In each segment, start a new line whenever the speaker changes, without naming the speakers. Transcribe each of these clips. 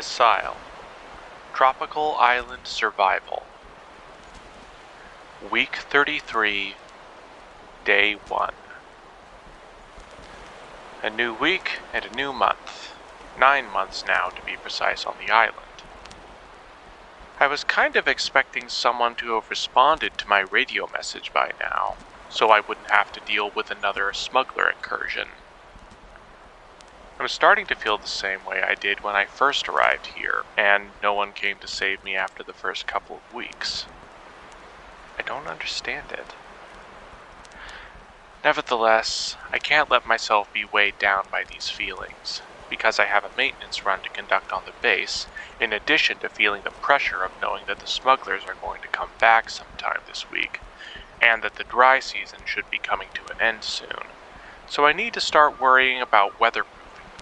Asyle, Tropical Island Survival. Week 33, Day 1. A new week and a new month. 9 months now, to be precise, on the island. I was kind of expecting someone to have responded to my radio message by now, so I wouldn't have to deal with another smuggler incursion. I'm starting to feel the same way I did when I first arrived here, and no one came to save me after the first couple of weeks. I don't understand it. Nevertheless, I can't let myself be weighed down by these feelings, because I have a maintenance run to conduct on the base, in addition to feeling the pressure of knowing that the smugglers are going to come back sometime this week, and that the dry season should be coming to an end soon. So I need to start worrying about weatherproofing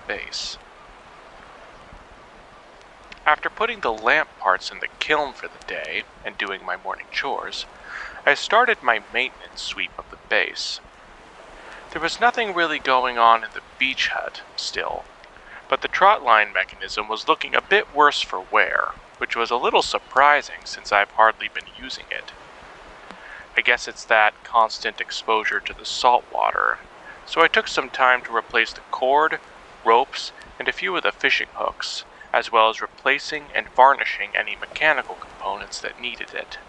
the base. After putting the lamp parts in the kiln for the day, and doing my morning chores, I started my maintenance sweep of the base. There was nothing really going on in the beach hut still, but the trot line mechanism was looking a bit worse for wear, which was a little surprising since I've hardly been using it. I guess it's that constant exposure to the salt water, so I took some time to replace the cord, ropes, and a few of the fishing hooks, as well as replacing and varnishing any mechanical components that needed it.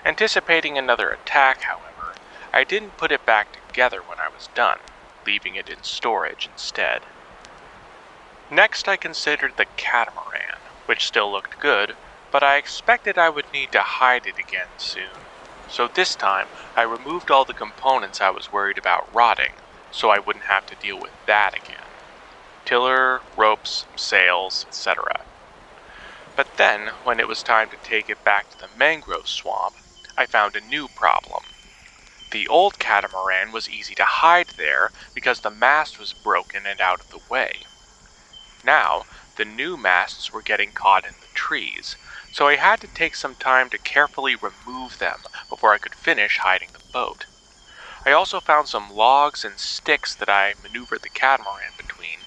Anticipating another attack, however, I didn't put it back together when I was done, leaving it in storage instead. Next, I considered the catamaran, which still looked good, but I expected I would need to hide it again soon. So this time, I removed all the components I was worried about rotting, so I wouldn't have to deal with that again. Tiller, ropes, sails, etc. But then, when it was time to take it back to the mangrove swamp, I found a new problem. The old catamaran was easy to hide there because the mast was broken and out of the way. Now, the new masts were getting caught in the trees, so I had to take some time to carefully remove them before I could finish hiding the boat. I also found some logs and sticks that I maneuvered the catamaran between,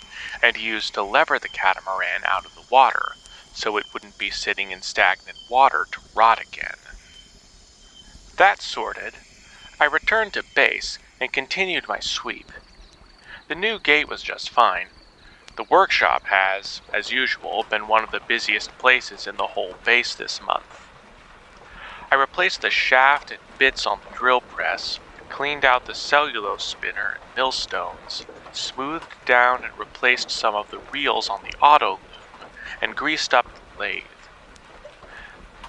and used to lever the catamaran out of the water, so it wouldn't be sitting in stagnant water to rot again. That sorted, I returned to base and continued my sweep. The new gate was just fine. The workshop has, as usual, been one of the busiest places in the whole base this month. I replaced the shaft and bits on the drill press, cleaned out the cellulose spinner and millstones, smoothed down and replaced some of the reels on the auto loom, and greased up the lathe.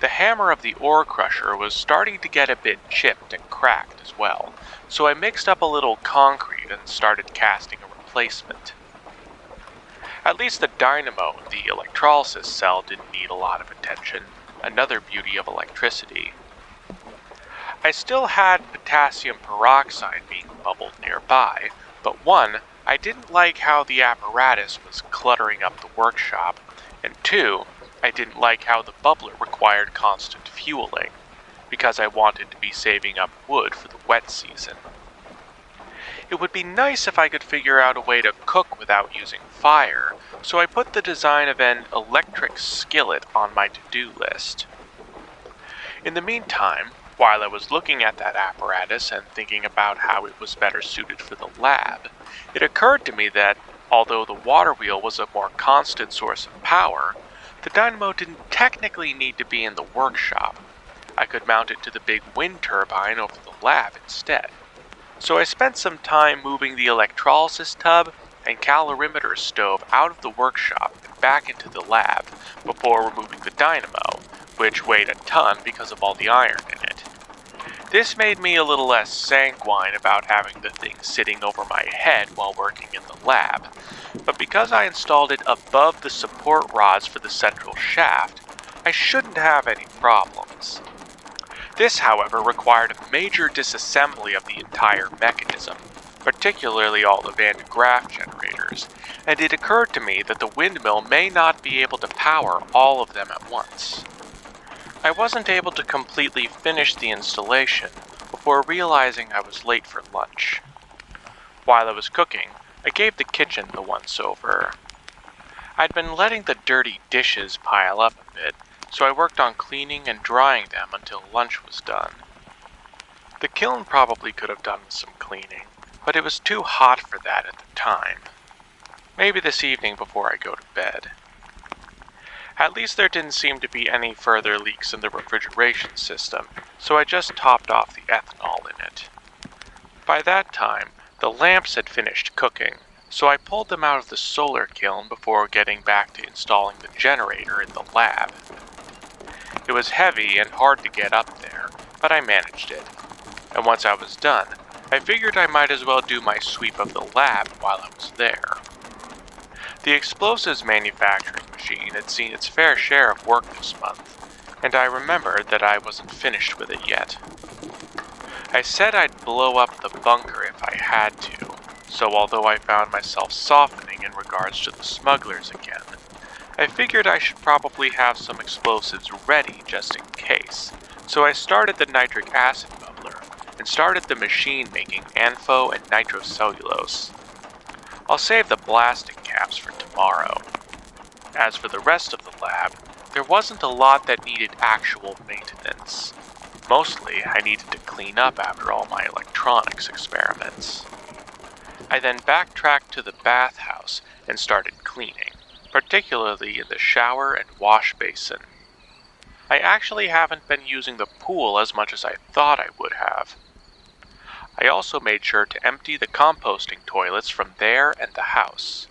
The hammer of the ore crusher was starting to get a bit chipped and cracked as well, so I mixed up a little concrete and started casting a replacement. At least the dynamo in the electrolysis cell didn't need a lot of attention, another beauty of electricity. I still had potassium peroxide being bubbled nearby, but one, I didn't like how the apparatus was cluttering up the workshop, and two, I didn't like how the bubbler required constant fueling, because I wanted to be saving up wood for the wet season. It would be nice if I could figure out a way to cook without using fire, so I put the design of an electric skillet on my to-do list. In the meantime, while I was looking at that apparatus and thinking about how it was better suited for the lab, it occurred to me that, although the water wheel was a more constant source of power, the dynamo didn't technically need to be in the workshop. I could mount it to the big wind turbine over the lab instead. So I spent some time moving the electrolysis tub and calorimeter stove out of the workshop and back into the lab before removing the dynamo, which weighed a ton because of all the iron in it. This made me a little less sanguine about having the thing sitting over my head while working in the lab, but because I installed it above the support rods for the central shaft, I shouldn't have any problems. This, however, required a major disassembly of the entire mechanism, particularly all the Van de Graaff generators, and it occurred to me that the windmill may not be able to power all of them at once. I wasn't able to completely finish the installation before realizing I was late for lunch. While I was cooking, I gave the kitchen the once-over. I'd been letting the dirty dishes pile up a bit, so I worked on cleaning and drying them until lunch was done. The kiln probably could have done with some cleaning, but it was too hot for that at the time. Maybe this evening before I go to bed. At least there didn't seem to be any further leaks in the refrigeration system, so I just topped off the ethanol in it. By that time, the lamps had finished cooking, so I pulled them out of the solar kiln before getting back to installing the generator in the lab. It was heavy and hard to get up there, but I managed it. And once I was done, I figured I might as well do my sweep of the lab while I was there. The explosives manufacturing machine had seen its fair share of work this month, and I remembered that I wasn't finished with it yet. I said I'd blow up the bunker if I had to, so although I found myself softening in regards to the smugglers again, I figured I should probably have some explosives ready just in case, so I started the nitric acid bubbler and started the machine making ANFO and nitrocellulose. I'll save the blasting caps for tomorrow. As for the rest of the lab, there wasn't a lot that needed actual maintenance. Mostly, I needed to clean up after all my electronics experiments. I then backtracked to the bathhouse and started cleaning, particularly in the shower and wash basin. I actually haven't been using the pool as much as I thought I would have. I also made sure to empty the composting toilets from there and the house.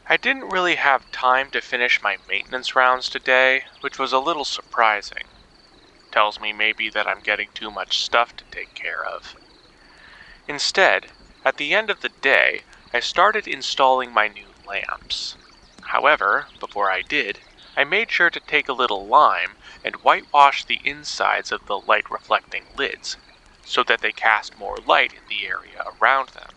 I didn't really have time to finish my maintenance rounds today, which was a little surprising. Tells me maybe that I'm getting too much stuff to take care of. Instead, at the end of the day, I started installing my new lamps. However, before I did, I made sure to take a little lime and whitewash the insides of the light-reflecting lids, so that they cast more light in the area around them.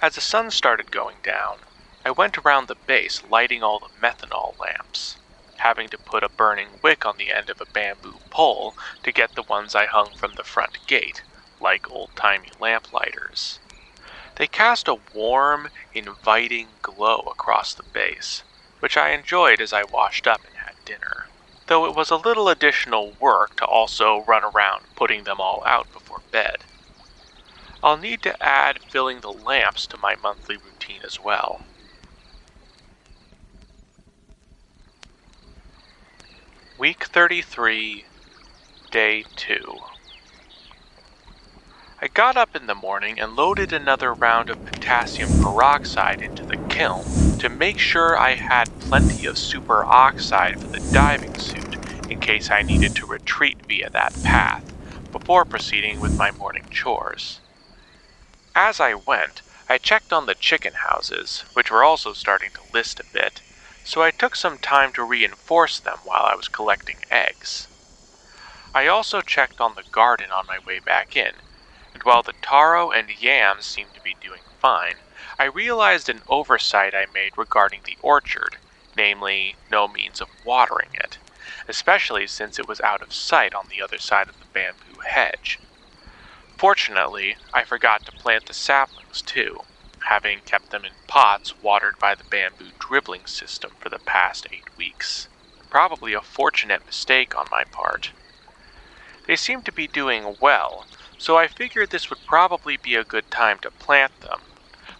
As the sun started going down, I went around the base lighting all the methanol lamps, having to put a burning wick on the end of a bamboo pole to get the ones I hung from the front gate, like old-timey lamplighters. They cast a warm, inviting glow across the base, which I enjoyed as I washed up and had dinner, though it was a little additional work to also run around putting them all out before bed. I'll need to add filling the lamps to my monthly routine as well. Week 33, Day 2. I got up in the morning and loaded another round of potassium peroxide into the kiln to make sure I had plenty of superoxide for the diving suit in case I needed to retreat via that path, before proceeding with my morning chores. As I went, I checked on the chicken houses, which were also starting to list a bit, so I took some time to reinforce them while I was collecting eggs. I also checked on the garden on my way back in, and while the taro and yams seemed to be doing fine, I realized an oversight I made regarding the orchard, namely, no means of watering it, especially since it was out of sight on the other side of the bamboo hedge. Fortunately, I forgot to plant the saplings too, having kept them in pots watered by the bamboo dribbling system for the past 8 weeks. Probably a fortunate mistake on my part. They seem to be doing well, so I figured this would probably be a good time to plant them.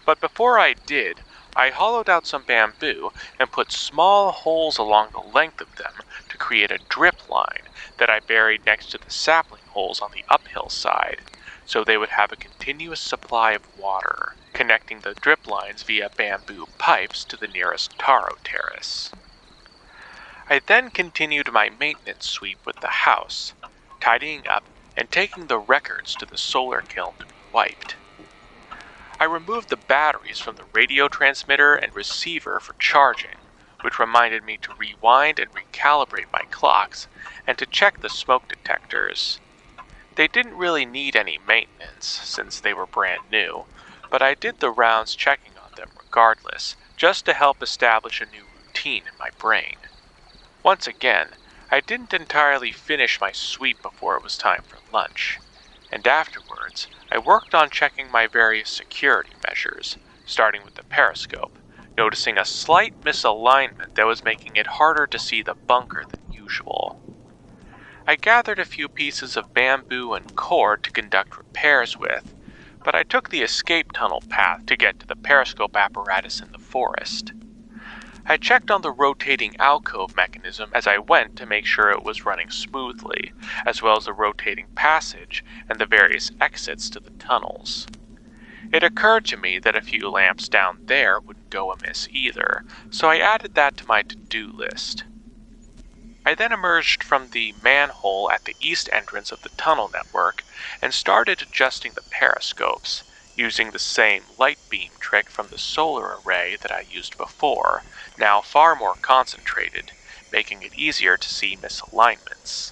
But before I did, I hollowed out some bamboo and put small holes along the length of them to create a drip line that I buried next to the sapling holes on the uphill side, so they would have a continuous supply of water, connecting the drip lines via bamboo pipes to the nearest taro terrace. I then continued my maintenance sweep with the house, tidying up and taking the records to the solar kiln to be wiped. I removed the batteries from the radio transmitter and receiver for charging, which reminded me to rewind and recalibrate my clocks and to check the smoke detectors. They didn't really need any maintenance since they were brand new, but I did the rounds checking on them regardless, just to help establish a new routine in my brain. Once again, I didn't entirely finish my sweep before it was time for lunch, and afterwards I worked on checking my various security measures, starting with the periscope, noticing a slight misalignment that was making it harder to see the bunker than usual. I gathered a few pieces of bamboo and cord to conduct repairs with, but I took the escape tunnel path to get to the periscope apparatus in the forest. I checked on the rotating alcove mechanism as I went to make sure it was running smoothly, as well as the rotating passage and the various exits to the tunnels. It occurred to me that a few lamps down there wouldn't go amiss either, so I added that to my to-do list. I then emerged from the manhole at the east entrance of the tunnel network and started adjusting the periscopes, using the same light beam trick from the solar array that I used before, now far more concentrated, making it easier to see misalignments.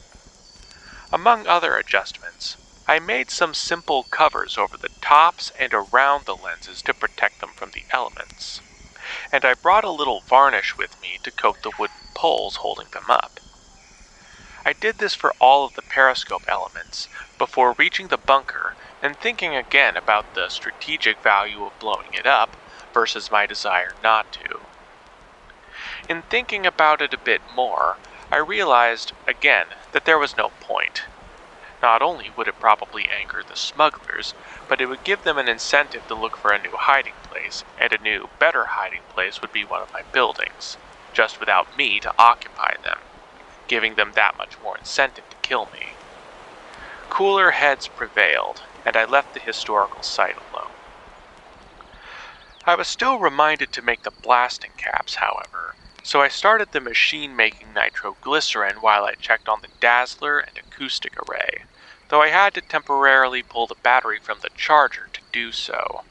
Among other adjustments, I made some simple covers over the tops and around the lenses to protect them from the elements, and I brought a little varnish with me to coat the wooden poles holding them up. I did this for all of the periscope elements before reaching the bunker and thinking again about the strategic value of blowing it up versus my desire not to. In thinking about it a bit more, I realized, again, that there was no point. Not only would it probably anger the smugglers, but it would give them an incentive to look for a new hiding place, and a new, better hiding place would be one of my buildings, just without me to occupy them, giving them that much more incentive to kill me. Cooler heads prevailed, and I left the historical site alone. I was still reminded to make the blasting caps, however, so I started the machine-making nitroglycerin while I checked on the dazzler and acoustic array, though I had to temporarily pull the battery from the charger to do so.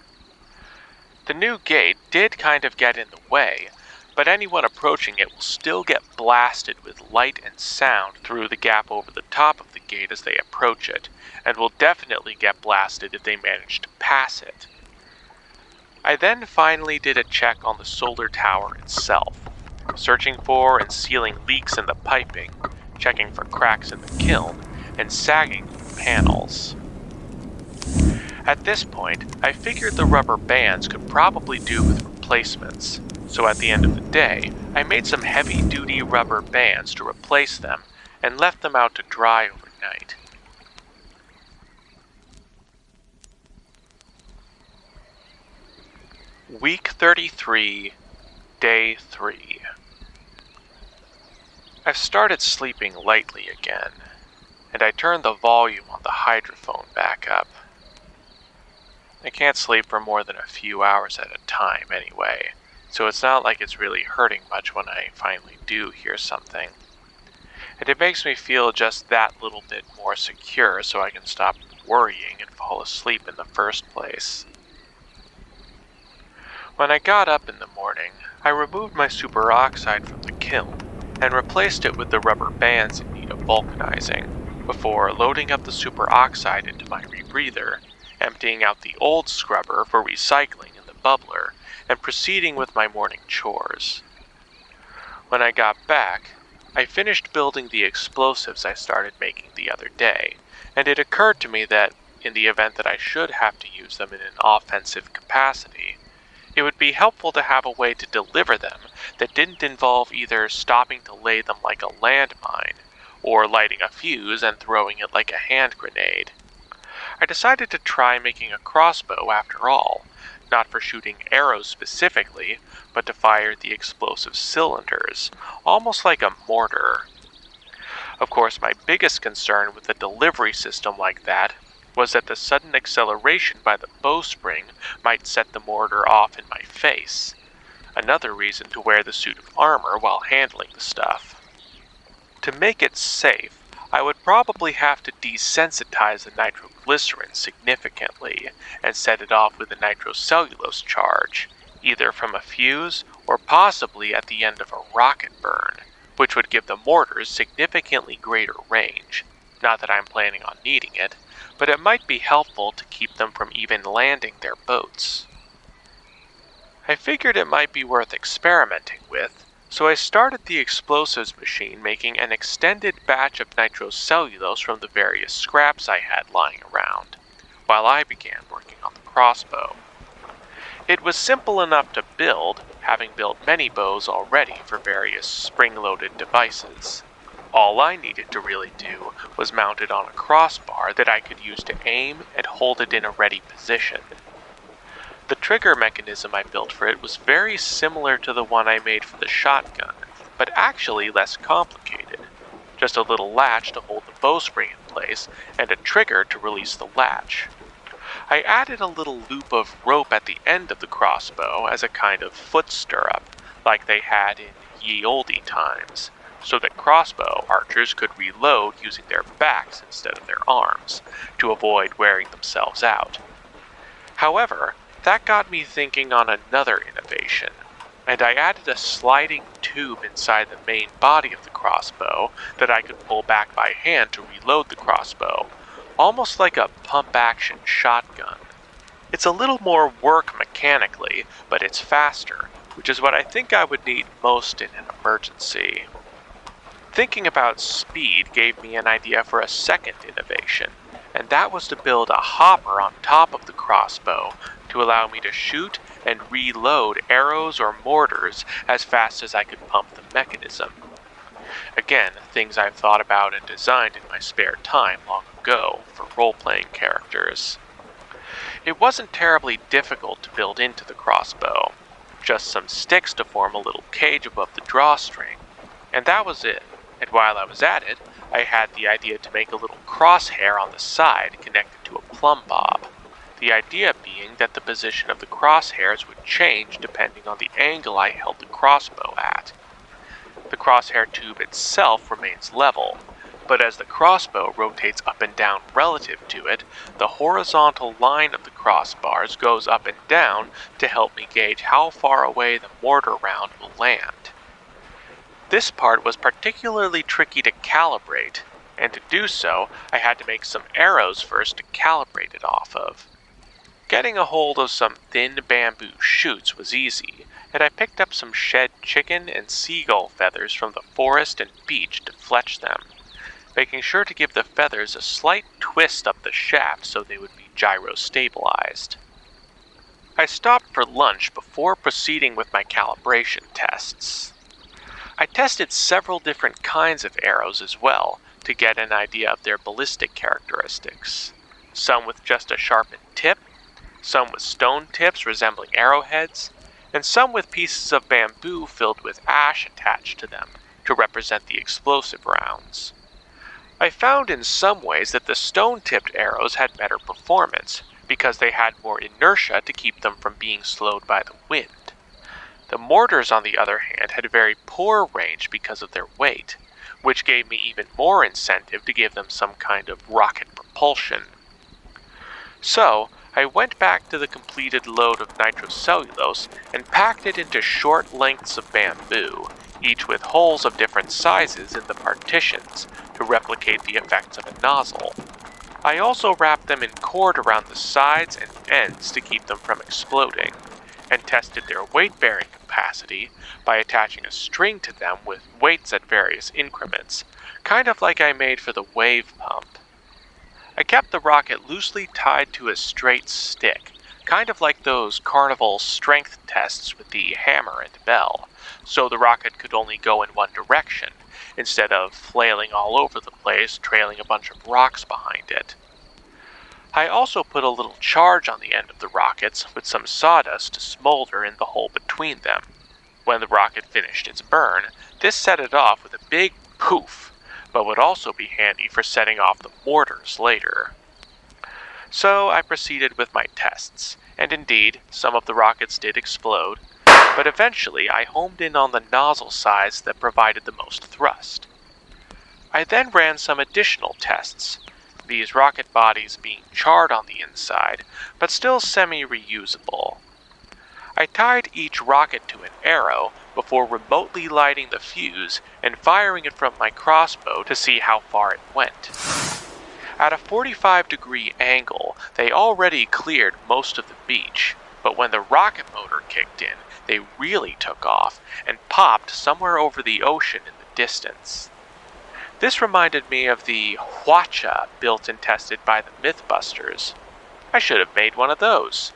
The new gate did kind of get in the way, but anyone approaching it will still get blasted with light and sound through the gap over the top of the gate as they approach it, and will definitely get blasted if they manage to pass it. I then finally did a check on the solar tower itself, searching for and sealing leaks in the piping, checking for cracks in the kiln, and sagging the panels. At this point, I figured the rubber bands could probably do with replacements, so at the end of the day, I made some heavy-duty rubber bands to replace them and left them out to dry overnight. Week 33, Day 3. I've started sleeping lightly again, and I turned the volume on the hydrophone back up. I can't sleep for more than a few hours at a time anyway, so it's not like it's really hurting much when I finally do hear something. And it makes me feel just that little bit more secure so I can stop worrying and fall asleep in the first place. When I got up in the morning, I removed my superoxide from the kiln and replaced it with the rubber bands in need of vulcanizing, before loading up the superoxide into my rebreather, emptying out the old scrubber for recycling in the bubbler, and proceeding with my morning chores. When I got back, I finished building the explosives I started making the other day, and it occurred to me that, in the event that I should have to use them in an offensive capacity, it would be helpful to have a way to deliver them that didn't involve either stopping to lay them like a landmine, or lighting a fuse and throwing it like a hand grenade. I decided to try making a crossbow after all, not for shooting arrows specifically, but to fire the explosive cylinders, almost like a mortar. Of course, my biggest concern with a delivery system like that was that the sudden acceleration by the bowstring might set the mortar off in my face, another reason to wear the suit of armor while handling the stuff. To make it safe, I would probably have to desensitize the nitroglycerin significantly and set it off with a nitrocellulose charge, either from a fuse or possibly at the end of a rocket burn, which would give the mortars significantly greater range. Not that I'm planning on needing it, but it might be helpful to keep them from even landing their boats. I figured it might be worth experimenting with, so I started the explosives machine making an extended batch of nitrocellulose from the various scraps I had lying around, while I began working on the crossbow. It was simple enough to build, having built many bows already for various spring-loaded devices. All I needed to really do was mount it on a crossbar that I could use to aim and hold it in a ready position. The trigger mechanism I built for it was very similar to the one I made for the shotgun, but actually less complicated. Just a little latch to hold the bowstring in place, and a trigger to release the latch. I added a little loop of rope at the end of the crossbow as a kind of foot stirrup, like they had in ye olde times, so that crossbow archers could reload using their backs instead of their arms, to avoid wearing themselves out. However, that got me thinking on another innovation, and I added a sliding tube inside the main body of the crossbow that I could pull back by hand to reload the crossbow, almost like a pump-action shotgun. It's a little more work mechanically, but it's faster, which is what I think I would need most in an emergency. Thinking about speed gave me an idea for a second innovation, and that was to build a hopper on top of the crossbow to allow me to shoot and reload arrows or mortars as fast as I could pump the mechanism. Again, things I've thought about and designed in my spare time long ago for role-playing characters. It wasn't terribly difficult to build into the crossbow, just some sticks to form a little cage above the drawstring, and that was it. And while I was at it, I had the idea to make a little crosshair on the side connected to a plumb bob. The idea being that the position of the crosshairs would change depending on the angle I held the crossbow at. The crosshair tube itself remains level, but as the crossbow rotates up and down relative to it, the horizontal line of the crossbars goes up and down to help me gauge how far away the mortar round will land. This part was particularly tricky to calibrate, and to do so, I had to make some arrows first to calibrate it off of. Getting a hold of some thin bamboo shoots was easy, and I picked up some shed chicken and seagull feathers from the forest and beach to fletch them, making sure to give the feathers a slight twist up the shaft so they would be gyro-stabilized. I stopped for lunch before proceeding with my calibration tests. I tested several different kinds of arrows as well to get an idea of their ballistic characteristics, some with just a sharpened tip, some with stone tips resembling arrowheads, and some with pieces of bamboo filled with ash attached to them to represent the explosive rounds. I found in some ways that the stone-tipped arrows had better performance because they had more inertia to keep them from being slowed by the wind. The mortars, on the other hand, had very poor range because of their weight, which gave me even more incentive to give them some kind of rocket propulsion. So, I went back to the completed load of nitrocellulose and packed it into short lengths of bamboo, each with holes of different sizes in the partitions to replicate the effects of a nozzle. I also wrapped them in cord around the sides and ends to keep them from exploding, and tested their weight-bearing capacity by attaching a string to them with weights at various increments, kind of like I made for the wave pump. I kept the rocket loosely tied to a straight stick, kind of like those carnival strength tests with the hammer and bell, so the rocket could only go in one direction, instead of flailing all over the place, trailing a bunch of rocks behind it. I also put a little charge on the end of the rockets with some sawdust to smolder in the hole between them. When the rocket finished its burn, this set it off with a big poof, but would also be handy for setting off the mortars later. So I proceeded with my tests, and indeed, some of the rockets did explode, but eventually I homed in on the nozzle size that provided the most thrust. I then ran some additional tests, these rocket bodies being charred on the inside, but still semi-reusable. I tied each rocket to an arrow before remotely lighting the fuse and firing it from my crossbow to see how far it went. At a 45-degree angle, they already cleared most of the beach, but when the rocket motor kicked in, they really took off and popped somewhere over the ocean in the distance. This reminded me of the Hwatcha built and tested by the Mythbusters. I should have made one of those.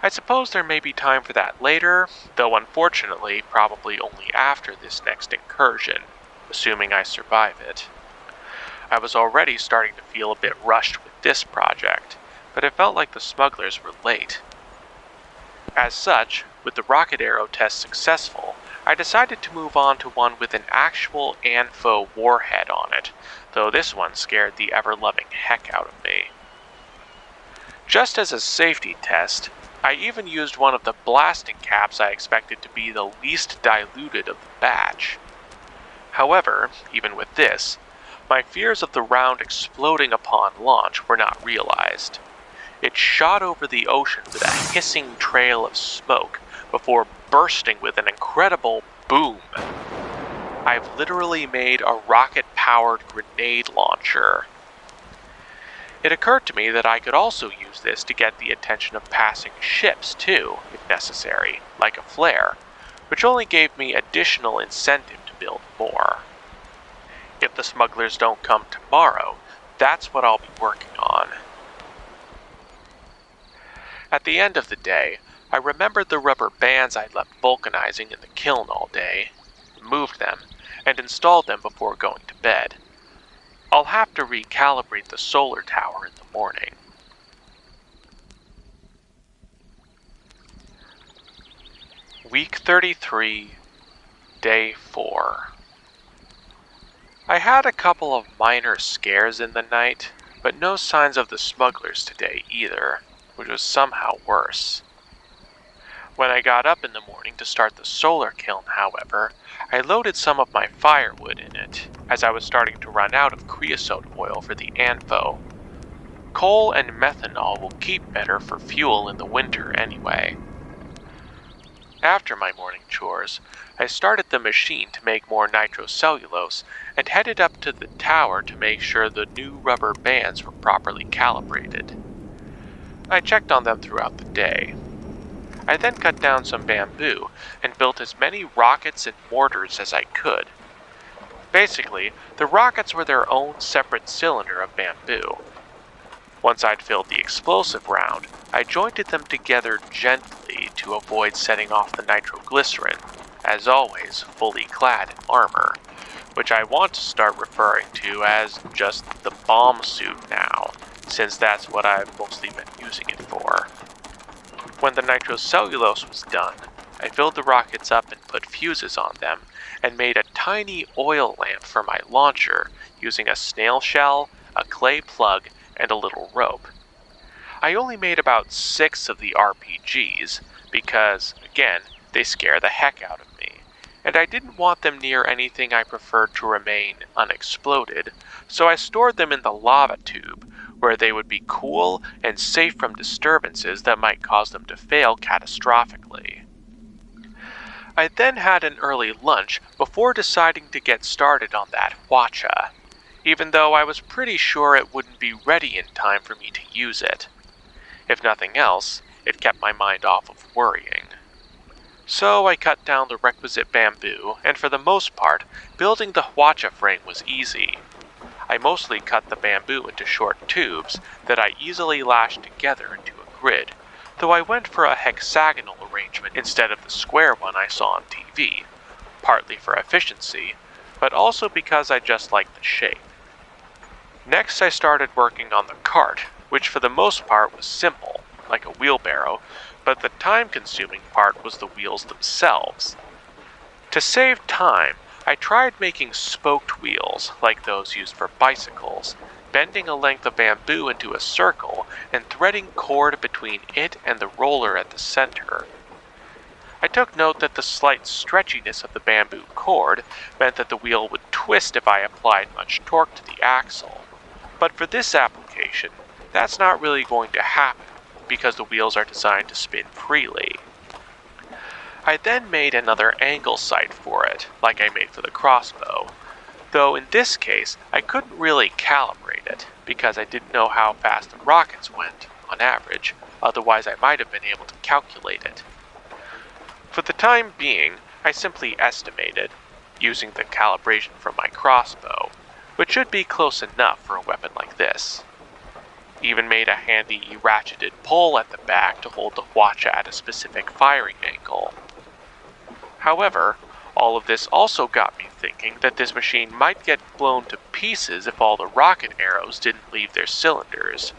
I suppose there may be time for that later, though unfortunately probably only after this next incursion, assuming I survive it. I was already starting to feel a bit rushed with this project, but it felt like the smugglers were late. As such, with the rocket arrow test successful, I decided to move on to one with an actual ANFO warhead on it, though this one scared the ever-loving heck out of me. Just as a safety test, I even used one of the blasting caps I expected to be the least diluted of the batch. However, even with this, my fears of the round exploding upon launch were not realized. It shot over the ocean with a hissing trail of smoke before bursting with an incredible boom. I've literally made a rocket-powered grenade launcher. It occurred to me that I could also use this to get the attention of passing ships too, if necessary, like a flare, which only gave me additional incentive to build more. If the smugglers don't come tomorrow, that's what I'll be working on. At the end of the day, I remembered the rubber bands I'd left vulcanizing in the kiln all day, moved them, and installed them before going to bed. I'll have to recalibrate the solar tower in the morning. Week 33, Day 4. I had a couple of minor scares in the night, but no signs of the smugglers today either, which was somehow worse. When I got up in the morning to start the solar kiln, however, I loaded some of my firewood in it, as I was starting to run out of creosote oil for the ANFO. Coal and methanol will keep better for fuel in the winter anyway. After my morning chores, I started the machine to make more nitrocellulose and headed up to the tower to make sure the new rubber bands were properly calibrated. I checked on them throughout the day. I then cut down some bamboo and built as many rockets and mortars as I could. Basically, the rockets were their own separate cylinder of bamboo. Once I'd filled the explosive round, I jointed them together gently to avoid setting off the nitroglycerin, as always fully clad in armor, which I want to start referring to as just the bomb suit now, since that's what I've mostly been using it for. When the nitrocellulose was done, I filled the rockets up and put fuses on them, and made a tiny oil lamp for my launcher using a snail shell, a clay plug, and a little rope. I only made about 6 of the RPGs, because, again, they scare the heck out of me, and I didn't want them near anything I preferred to remain unexploded, so I stored them in the lava tube, where they would be cool and safe from disturbances that might cause them to fail catastrophically. I then had an early lunch before deciding to get started on that Hwatcha, even though I was pretty sure it wouldn't be ready in time for me to use it. If nothing else, it kept my mind off of worrying. So I cut down the requisite bamboo, and for the most part, building the Hwatcha frame was easy. I mostly cut the bamboo into short tubes that I easily lashed together into a grid, though I went for a hexagonal arrangement instead of the square one I saw on TV, partly for efficiency, but also because I just liked the shape. Next I started working on the cart, which for the most part was simple, like a wheelbarrow, but the time-consuming part was the wheels themselves. To save time, I tried making spoked wheels, like those used for bicycles, bending a length of bamboo into a circle and threading cord between it and the roller at the center. I took note that the slight stretchiness of the bamboo cord meant that the wheel would twist if I applied much torque to the axle, but for this application, that's not really going to happen because the wheels are designed to spin freely. I then made another angle sight for it, like I made for the crossbow, though in this case I couldn't really calibrate it because I didn't know how fast the rockets went, on average, otherwise I might have been able to calculate it. For the time being, I simply estimated, using the calibration from my crossbow, which should be close enough for a weapon like this. even made a handy ratcheted pole at the back to hold the Hwatcha at a specific firing angle. However, all of this also got me thinking that this machine might get blown to pieces if all the rocket arrows didn't leave their cylinders.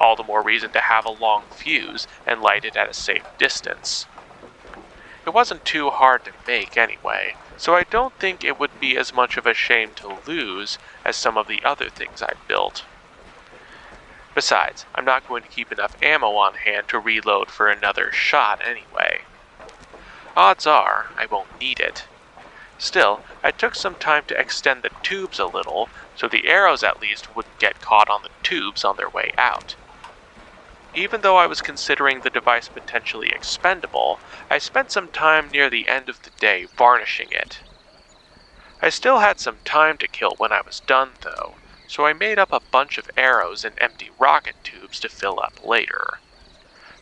All the more reason to have a long fuse and light it at a safe distance. It wasn't too hard to make anyway, so I don't think it would be as much of a shame to lose as some of the other things I built. Besides, I'm not going to keep enough ammo on hand to reload for another shot anyway. Odds are, I won't need it. Still, I took some time to extend the tubes a little, so the arrows at least wouldn't get caught on the tubes on their way out. Even though I was considering the device potentially expendable, I spent some time near the end of the day varnishing it. I still had some time to kill when I was done though, so I made up a bunch of arrows and empty rocket tubes to fill up later.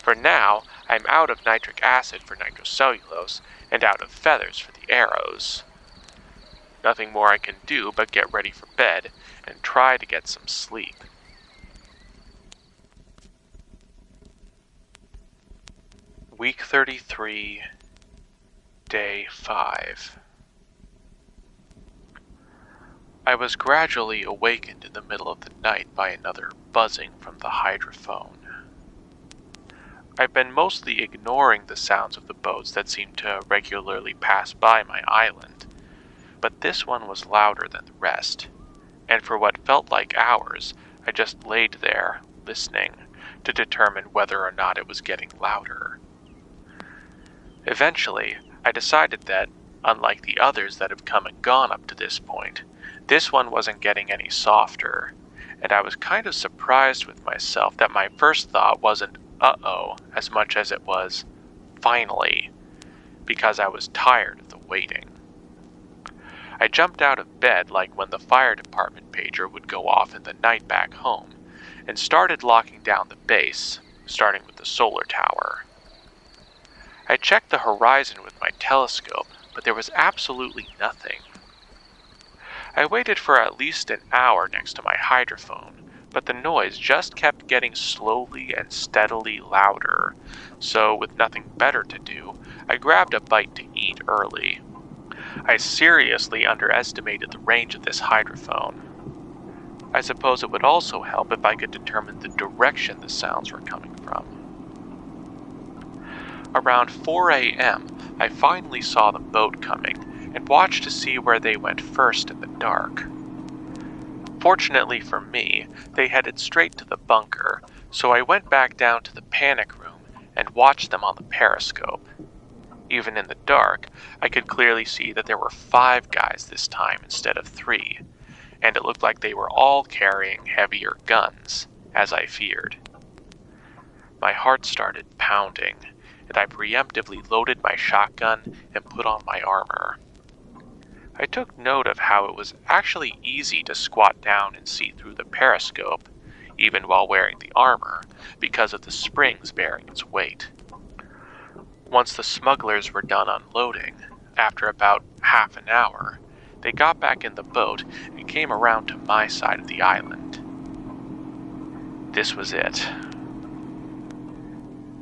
For now, I'm out of nitric acid for nitrocellulose, and out of feathers for the arrows. Nothing more I can do but get ready for bed, and try to get some sleep. Week 33, Day 5. I was gradually awakened in the middle of the night by another buzzing from the hydrophone. I've been mostly ignoring the sounds of the boats that seem to regularly pass by my island, but this one was louder than the rest, and for what felt like hours, I just laid there, listening, to determine whether or not it was getting louder. Eventually, I decided that, unlike the others that have come and gone up to this point, this one wasn't getting any softer, and I was kind of surprised with myself that my first thought wasn't "uh-oh" as much as it was "finally," because I was tired of the waiting. I jumped out of bed like when the fire department pager would go off in the night back home, and started locking down the base, starting with the solar tower. I checked the horizon with my telescope, but there was absolutely nothing. I waited for at least an hour next to my hydrophone, but the noise just kept getting slowly and steadily louder, so with nothing better to do, I grabbed a bite to eat early. I seriously underestimated the range of this hydrophone. I suppose it would also help if I could determine the direction the sounds were coming from. Around 4 a.m., I finally saw the boat coming, and watched to see where they went first in the dark. Fortunately for me, they headed straight to the bunker, so I went back down to the panic room and watched them on the periscope. Even in the dark, I could clearly see that there were 5 guys this time instead of 3, and it looked like they were all carrying heavier guns, as I feared. My heart started pounding, and I preemptively loaded my shotgun and put on my armor. I took note of how it was actually easy to squat down and see through the periscope, even while wearing the armor, because of the springs bearing its weight. Once the smugglers were done unloading, after about half an hour, they got back in the boat and came around to my side of the island. This was it.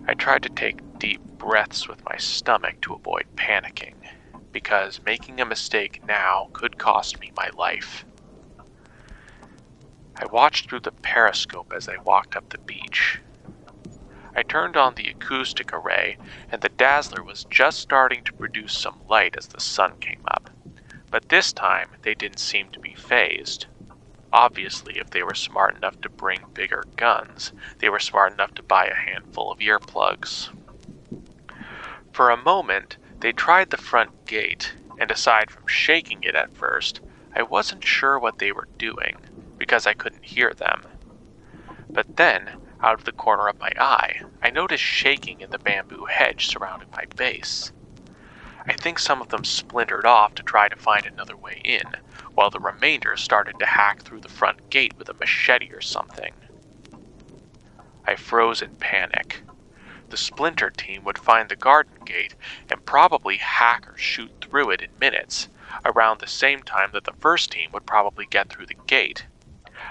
I tried to take deep breaths with my stomach to avoid panicking, because making a mistake now could cost me my life. I watched through the periscope as I walked up the beach. I turned on the acoustic array, and the dazzler was just starting to produce some light as the sun came up, but this time they didn't seem to be fazed. Obviously, if they were smart enough to bring bigger guns, they were smart enough to buy a handful of earplugs. For a moment, they tried the front gate, and aside from shaking it at first, I wasn't sure what they were doing, because I couldn't hear them. But then, out of the corner of my eye, I noticed shaking in the bamboo hedge surrounding my base. I think some of them splintered off to try to find another way in, while the remainder started to hack through the front gate with a machete or something. I froze in panic. The splinter team would find the garden gate and probably hack or shoot through it in minutes, around the same time that the first team would probably get through the gate.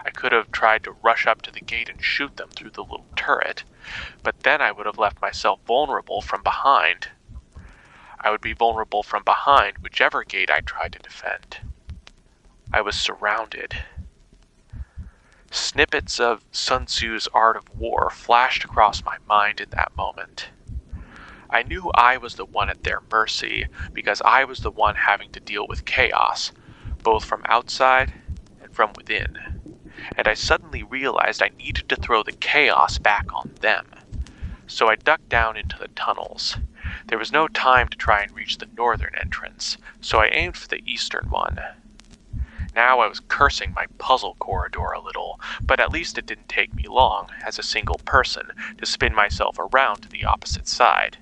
I could have tried to rush up to the gate and shoot them through the little turret, but then I would have left myself vulnerable from behind. I would be vulnerable from behind whichever gate I tried to defend. I was surrounded. Snippets of Sun Tzu's Art of War flashed across my mind in that moment. I knew I was the one at their mercy because I was the one having to deal with chaos, both from outside and from within. And I suddenly realized I needed to throw the chaos back on them. So I ducked down into the tunnels. There was no time to try and reach the northern entrance, so I aimed for the eastern one. Now I was cursing my puzzle corridor a little, but at least it didn't take me long, as a single person, to spin myself around to the opposite side.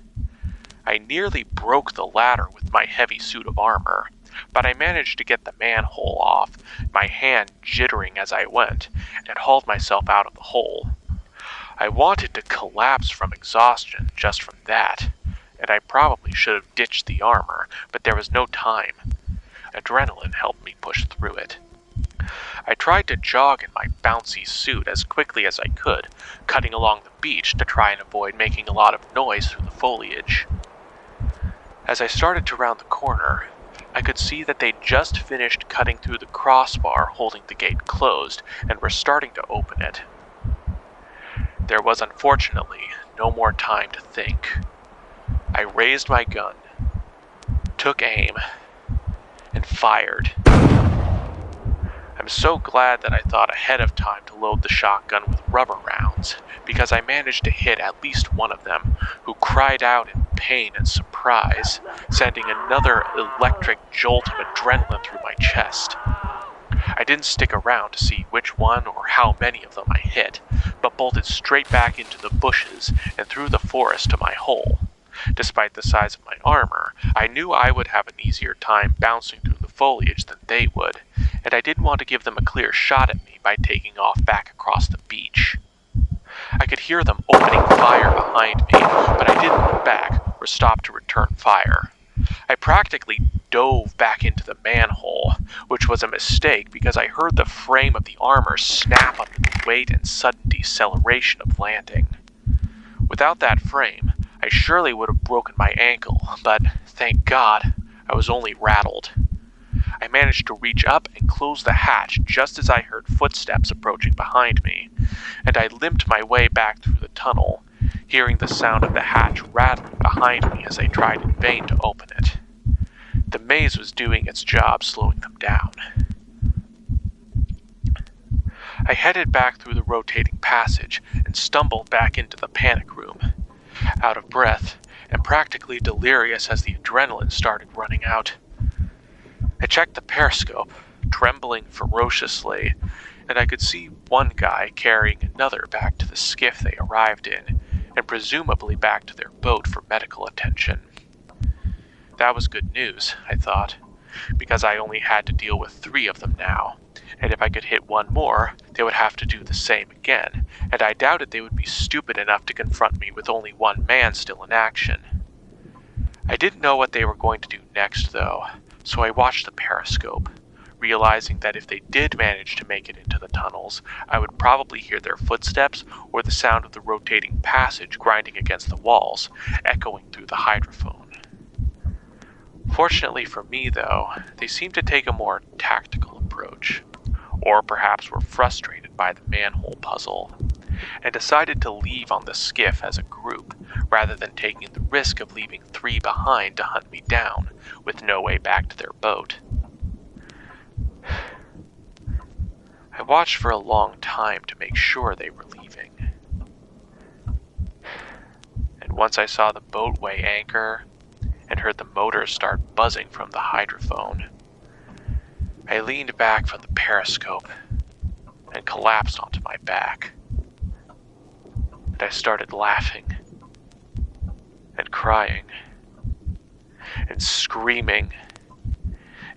I nearly broke the ladder with my heavy suit of armor, but I managed to get the manhole off, my hand jittering as I went, and hauled myself out of the hole. I wanted to collapse from exhaustion just from that, and I probably should have ditched the armor, but there was no time. Adrenaline helped me push through it. I tried to jog in my bouncy suit as quickly as I could, cutting along the beach to try and avoid making a lot of noise through the foliage. As I started to round the corner, I could see that they'd just finished cutting through the crossbar holding the gate closed and were starting to open it. There was unfortunately no more time to think. I raised my gun, took aim, and fired. I'm so glad that I thought ahead of time to load the shotgun with rubber rounds, because I managed to hit at least one of them, who cried out in pain and surprise, sending another electric jolt of adrenaline through my chest. I didn't stick around to see which one or how many of them I hit, but bolted straight back into the bushes and through the forest to my hole. Despite the size of my armor, I knew I would have an easier time bouncing through the foliage than they would, and I didn't want to give them a clear shot at me by taking off back across the beach. I could hear them opening fire behind me, but I didn't look back or stop to return fire. I practically dove back into the manhole, which was a mistake because I heard the frame of the armor snap under the weight and sudden deceleration of landing. Without that frame, I surely would have broken my ankle, but thank God, I was only rattled. I managed to reach up and close the hatch just as I heard footsteps approaching behind me, and I limped my way back through the tunnel, hearing the sound of the hatch rattling behind me as I tried in vain to open it. The maze was doing its job slowing them down. I headed back through the rotating passage and stumbled back into the panic room, out of breath and practically delirious as the adrenaline started running out. I checked the periscope, trembling ferociously, and I could see one guy carrying another back to the skiff they arrived in, and presumably back to their boat for medical attention. That was good news, I thought, because I only had to deal with 3 of them now, and if I could hit one more, they would have to do the same again, and I doubted they would be stupid enough to confront me with only one man still in action. I didn't know what they were going to do next, though, so I watched the periscope, realizing that if they did manage to make it into the tunnels, I would probably hear their footsteps or the sound of the rotating passage grinding against the walls, echoing through the hydrophone. Fortunately for me, though, they seemed to take a more tactical approach, or perhaps were frustrated by the manhole puzzle, and decided to leave on the skiff as a group, rather than taking the risk of leaving 3 behind to hunt me down, with no way back to their boat. I watched for a long time to make sure they were leaving. And once I saw the boat weigh anchor, and heard the motor start buzzing from the hydrophone, I leaned back from the periscope and collapsed onto my back. And I started laughing and crying and screaming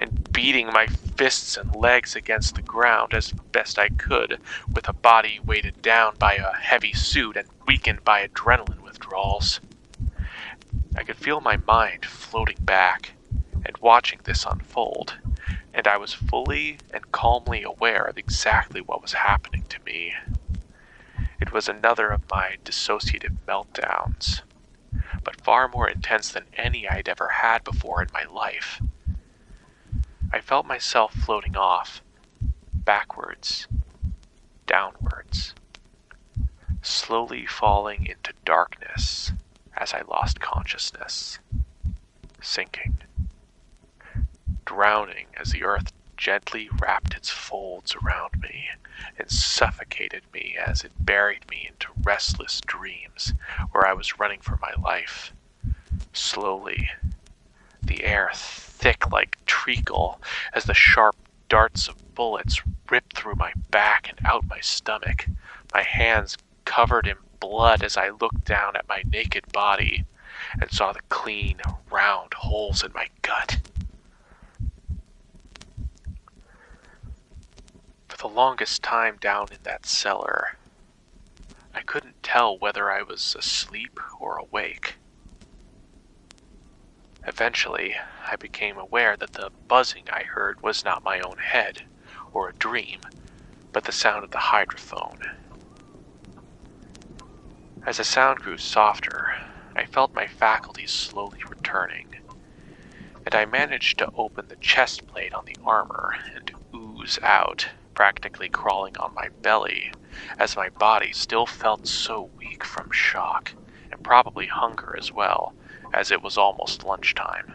and beating my fists and legs against the ground as best I could, with a body weighted down by a heavy suit and weakened by adrenaline withdrawals. I could feel my mind floating back and watching this unfold, and I was fully and calmly aware of exactly what was happening to me. It was another of my dissociative meltdowns, but far more intense than any I'd ever had before in my life. I felt myself floating off, backwards, downwards, slowly falling into darkness as I lost consciousness, sinking, drowning as the earth gently wrapped its folds around me and suffocated me as it buried me into restless dreams where I was running for my life. Slowly, the air thick like treacle as the sharp darts of bullets ripped through my back and out my stomach, my hands covered in blood as I looked down at my naked body and saw the clean, round holes in my gut. For the longest time down in that cellar, I couldn't tell whether I was asleep or awake. Eventually, I became aware that the buzzing I heard was not my own head or a dream, but the sound of the hydrophone. As the sound grew softer, I felt my faculties slowly returning, and I managed to open the chest plate on the armor and ooze out, practically crawling on my belly, as my body still felt so weak from shock, and probably hunger as well, as it was almost lunchtime.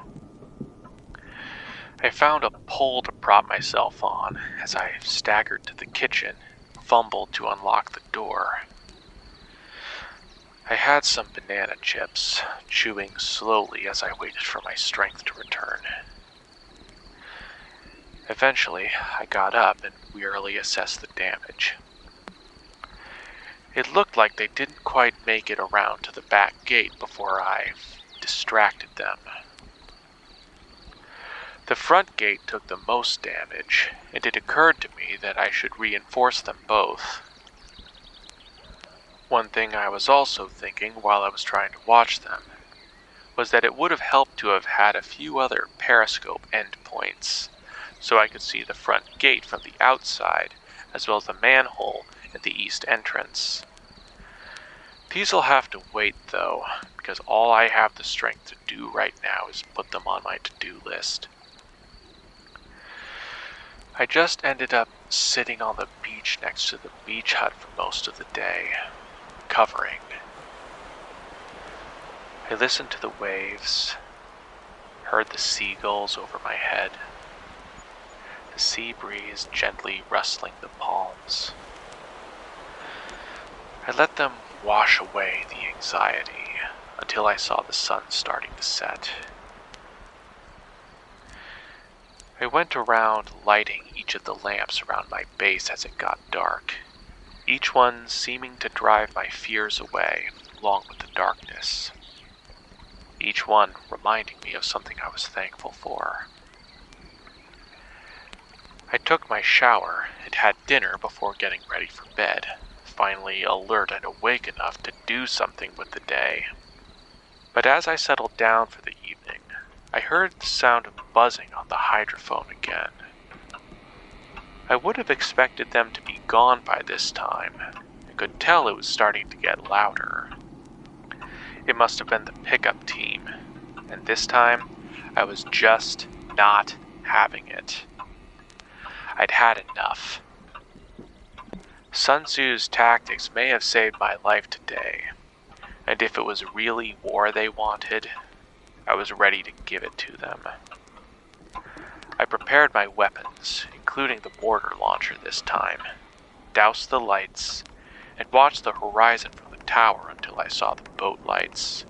I found a pole to prop myself on as I staggered to the kitchen, fumbled to unlock the door. I had some banana chips, chewing slowly as I waited for my strength to return. Eventually, I got up and wearily assessed the damage. It looked like they didn't quite make it around to the back gate before I distracted them. The front gate took the most damage, and it occurred to me that I should reinforce them both. One thing I was also thinking while I was trying to watch them was that it would have helped to have had a few other periscope endpoints, so I could see the front gate from the outside, as well as the manhole at the east entrance. These'll have to wait though, because all I have the strength to do right now is put them on my to-do list. I just ended up sitting on the beach next to the beach hut for most of the day, covering. I listened to the waves, heard the seagulls over my head, the sea breeze gently rustling the palms. I let them wash away the anxiety until I saw the sun starting to set. I went around lighting each of the lamps around my base as it got dark, each one seeming to drive my fears away along with the darkness. Each one reminding me of something I was thankful for. I took my shower and had dinner before getting ready for bed, finally alert and awake enough to do something with the day. But as I settled down for the evening, I heard the sound of buzzing on the hydrophone again. I would have expected them to be gone by this time. I could tell it was starting to get louder. It must have been the pickup team, and this time I was just not having it. I'd had enough. Sun Tzu's tactics may have saved my life today, and if it was really war they wanted, I was ready to give it to them. I prepared my weapons, including the mortar launcher this time, doused the lights, and watched the horizon from the tower until I saw the boat lights.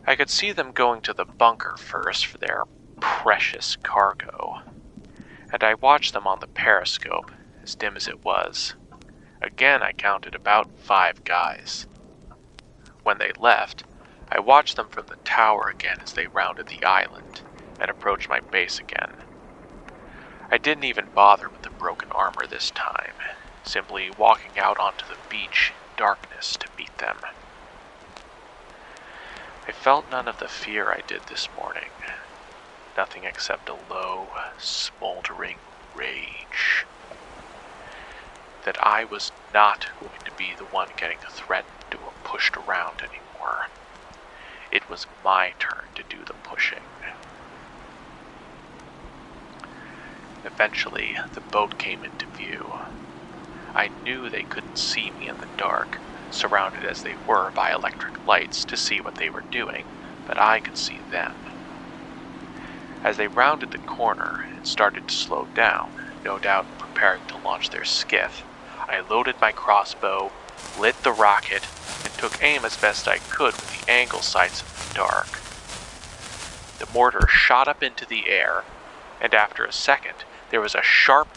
I could see them going to the bunker first for their precious cargo, and I watched them on the periscope, as dim as it was. Again, I counted about 5 guys. When they left, I watched them from the tower again as they rounded the island and approached my base again. I didn't even bother with the broken armor this time, simply walking out onto the beach in darkness to meet them. I felt none of the fear I did this morning. nothing except a low, smoldering rage. That I was not going to be the one getting threatened or pushed around anymore. It was my turn to do the pushing. Eventually, the boat came into view. I knew they couldn't see me in the dark, surrounded as they were by electric lights to see what they were doing, but I could see them. As they rounded the corner and started to slow down, no doubt preparing to launch their skiff, I loaded my crossbow, lit the rocket, and took aim as best I could with the angle sights in the dark. The mortar shot up into the air, and after a second, there was a sharp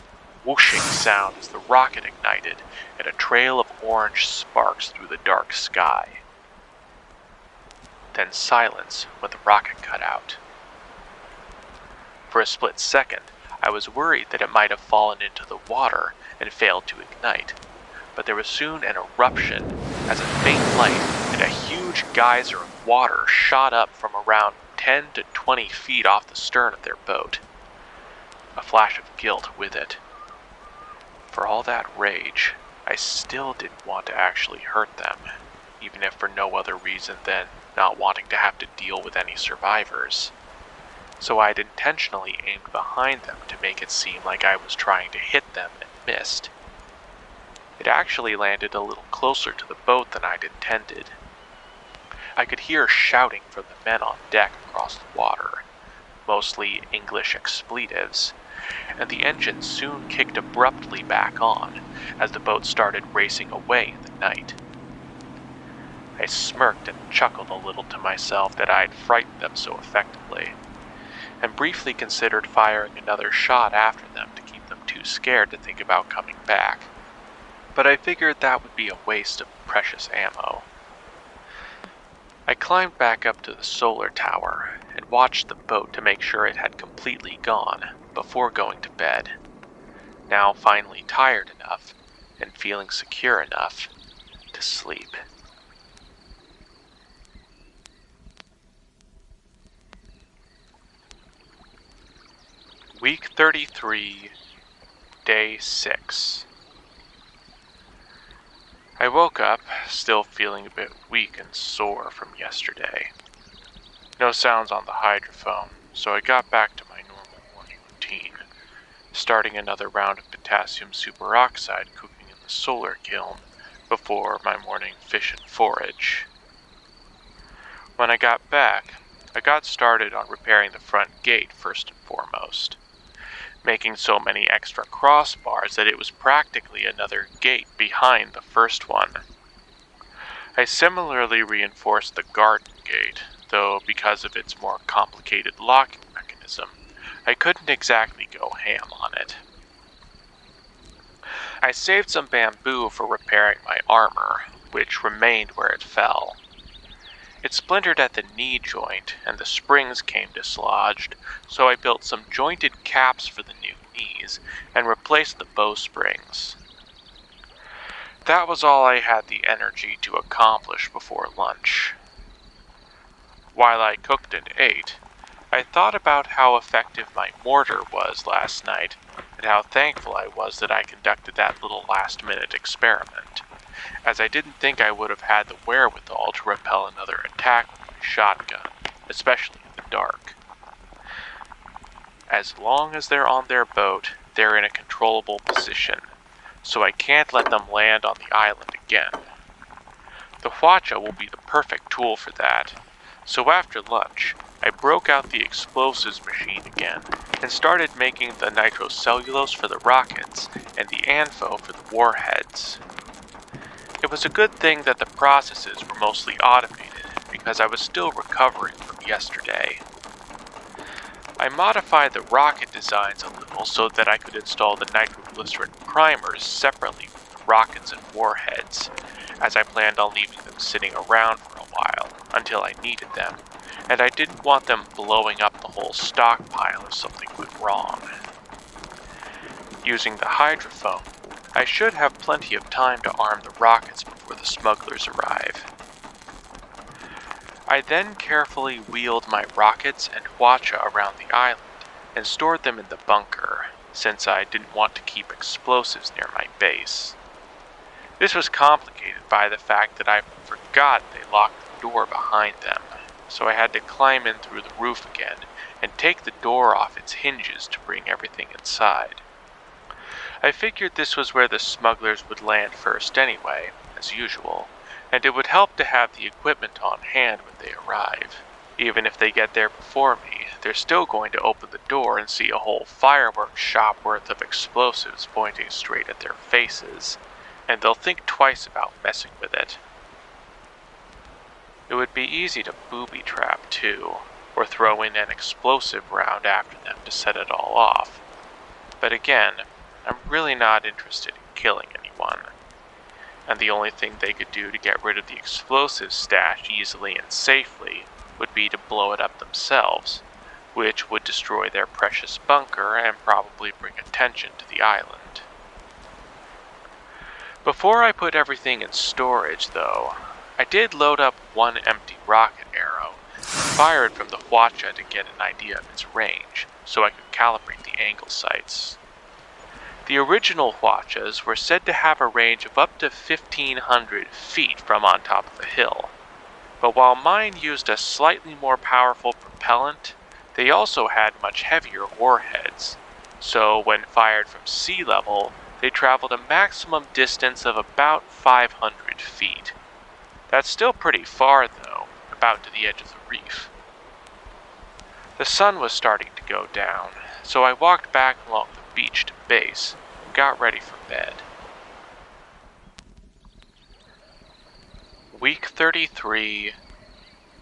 whooshing sound as the rocket ignited, and a trail of orange sparks through the dark sky. Then silence when the rocket cut out. For a split second, I was worried that it might have fallen into the water and failed to ignite, but there was soon an eruption as a faint light and a huge geyser of water shot up from around 10 to 20 feet off the stern of their boat. A flash of guilt with it. For all that rage, I still didn't want to actually hurt them, even if for no other reason than not wanting to have to deal with any survivors. So I'd intentionally aimed behind them to make it seem like I was trying to hit them and missed. It actually landed a little closer to the boat than I'd intended. I could hear shouting from the men on deck across the water, mostly English expletives, and the engine soon kicked abruptly back on as the boat started racing away in the night. I smirked and chuckled a little to myself that I'd frightened them so effectively, and briefly considered firing another shot after them to keep them too scared to think about coming back. But I figured that would be a waste of precious ammo. I climbed back up to the solar tower and watched the boat to make sure it had completely gone before going to bed, now finally tired enough and feeling secure enough to sleep. Week 33, Day 6. I woke up, still feeling a bit weak and sore from yesterday. No sounds on the hydrophone, so I got back to my normal morning routine, starting another round of potassium superoxide cooking in the solar kiln before my morning fish and forage. When I got back, I got started on repairing the front gate first and foremost, making so many extra crossbars that it was practically another gate behind the first one. I similarly reinforced the garden gate, though because of its more complicated locking mechanism, I couldn't exactly go ham on it. I saved some bamboo for repairing my armor, which remained where it fell. It splintered at the knee joint, and the springs came dislodged, so I built some jointed caps for the new knees, and replaced the bowsprings. That was all I had the energy to accomplish before lunch. While I cooked and ate, I thought about how effective my mortar was last night, and how thankful I was that I conducted that little last-minute experiment, as I didn't think I would have had the wherewithal to repel another attack with my shotgun, especially in the dark. As long as they're on their boat, they're in a controllable position, so I can't let them land on the island again. The Hwatcha will be the perfect tool for that, so after lunch, I broke out the explosives machine again and started making the nitrocellulose for the rockets and the ANFO for the warheads. It was a good thing that the processes were mostly automated because I was still recovering from yesterday. I modified the rocket designs a little so that I could install the nitroglycerin primers separately from the rockets and warheads, as I planned on leaving them sitting around for a while until I needed them, and I didn't want them blowing up the whole stockpile if something went wrong. Using the hydrophone, I should have plenty of time to arm the rockets before the smugglers arrive. I then carefully wheeled my rockets and Hwatcha around the island and stored them in the bunker, since I didn't want to keep explosives near my base. This was complicated by the fact that I forgot they locked the door behind them, so I had to climb in through the roof again and take the door off its hinges to bring everything inside. I figured this was where the smugglers would land first anyway, as usual, and it would help to have the equipment on hand when they arrive. Even if they get there before me, they're still going to open the door and see a whole fireworks shop worth of explosives pointing straight at their faces, and they'll think twice about messing with it. It would be easy to booby trap too, or throw in an explosive round after them to set it all off. But again, I'm really not interested in killing anyone, and the only thing they could do to get rid of the explosive stash easily and safely would be to blow it up themselves, which would destroy their precious bunker and probably bring attention to the island. Before I put everything in storage, though, I did load up one empty rocket arrow and fire it from the Hwatcha to get an idea of its range, so I could calibrate the angle sights. The original Hwatchas were said to have a range of up to 1,500 feet from on top of a hill, but while mine used a slightly more powerful propellant, they also had much heavier warheads, so when fired from sea level, they traveled a maximum distance of about 500 feet. That's still pretty far though, about to the edge of the reef. The sun was starting to go down, so I walked back along the beach to base and got ready for bed. Week 33,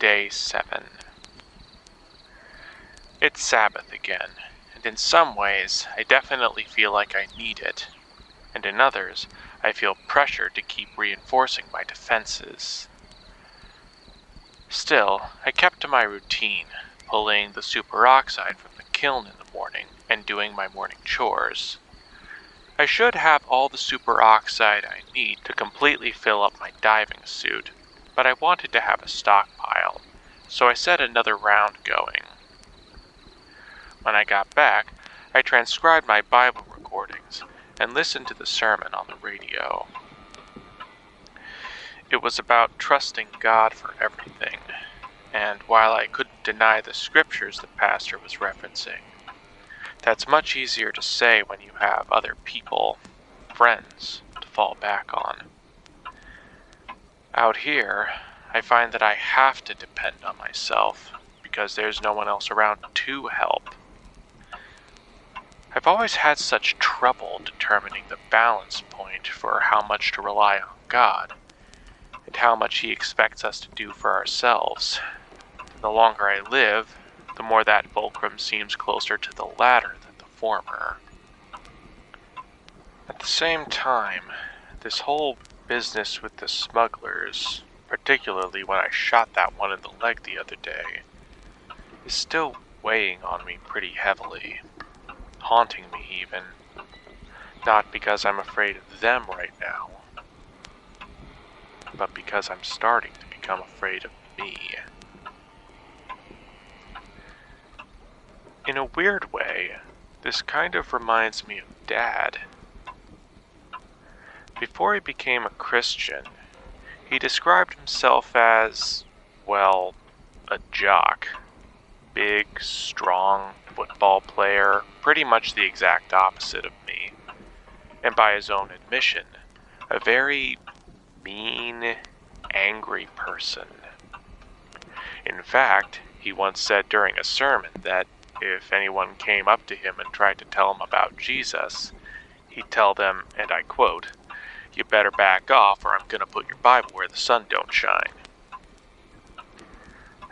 Day 7. It's Sabbath again, and in some ways, I definitely feel like I need it, and in others, I feel pressured to keep reinforcing my defenses. Still, I kept to my routine, pulling the superoxide from the kiln in the morning and doing my morning chores. I should have all the superoxide I need to completely fill up my diving suit, but I wanted to have a stockpile, so I set another round going. When I got back, I transcribed my Bible recordings and listened to the sermon on the radio. It was about trusting God for everything, and while I couldn't deny the scriptures the pastor was referencing, that's much easier to say when you have other people, friends, to fall back on. Out here, I find that I have to depend on myself because there's no one else around to help. I've always had such trouble determining the balance point for how much to rely on God and how much He expects us to do for ourselves. The longer I live, the more that fulcrum seems closer to the latter than the former. At the same time, this whole business with the smugglers, particularly when I shot that one in the leg the other day, is still weighing on me pretty heavily, haunting me even. Not because I'm afraid of them right now, but because I'm starting to become afraid of me. In a weird way, this kind of reminds me of Dad. Before he became a Christian, he described himself as, well, a jock. Big, strong football player, pretty much the exact opposite of me. And by his own admission, a very mean, angry person. In fact, he once said during a sermon that if anyone came up to him and tried to tell him about Jesus, he'd tell them, and I quote, "You better back off or I'm gonna put your Bible where the sun don't shine."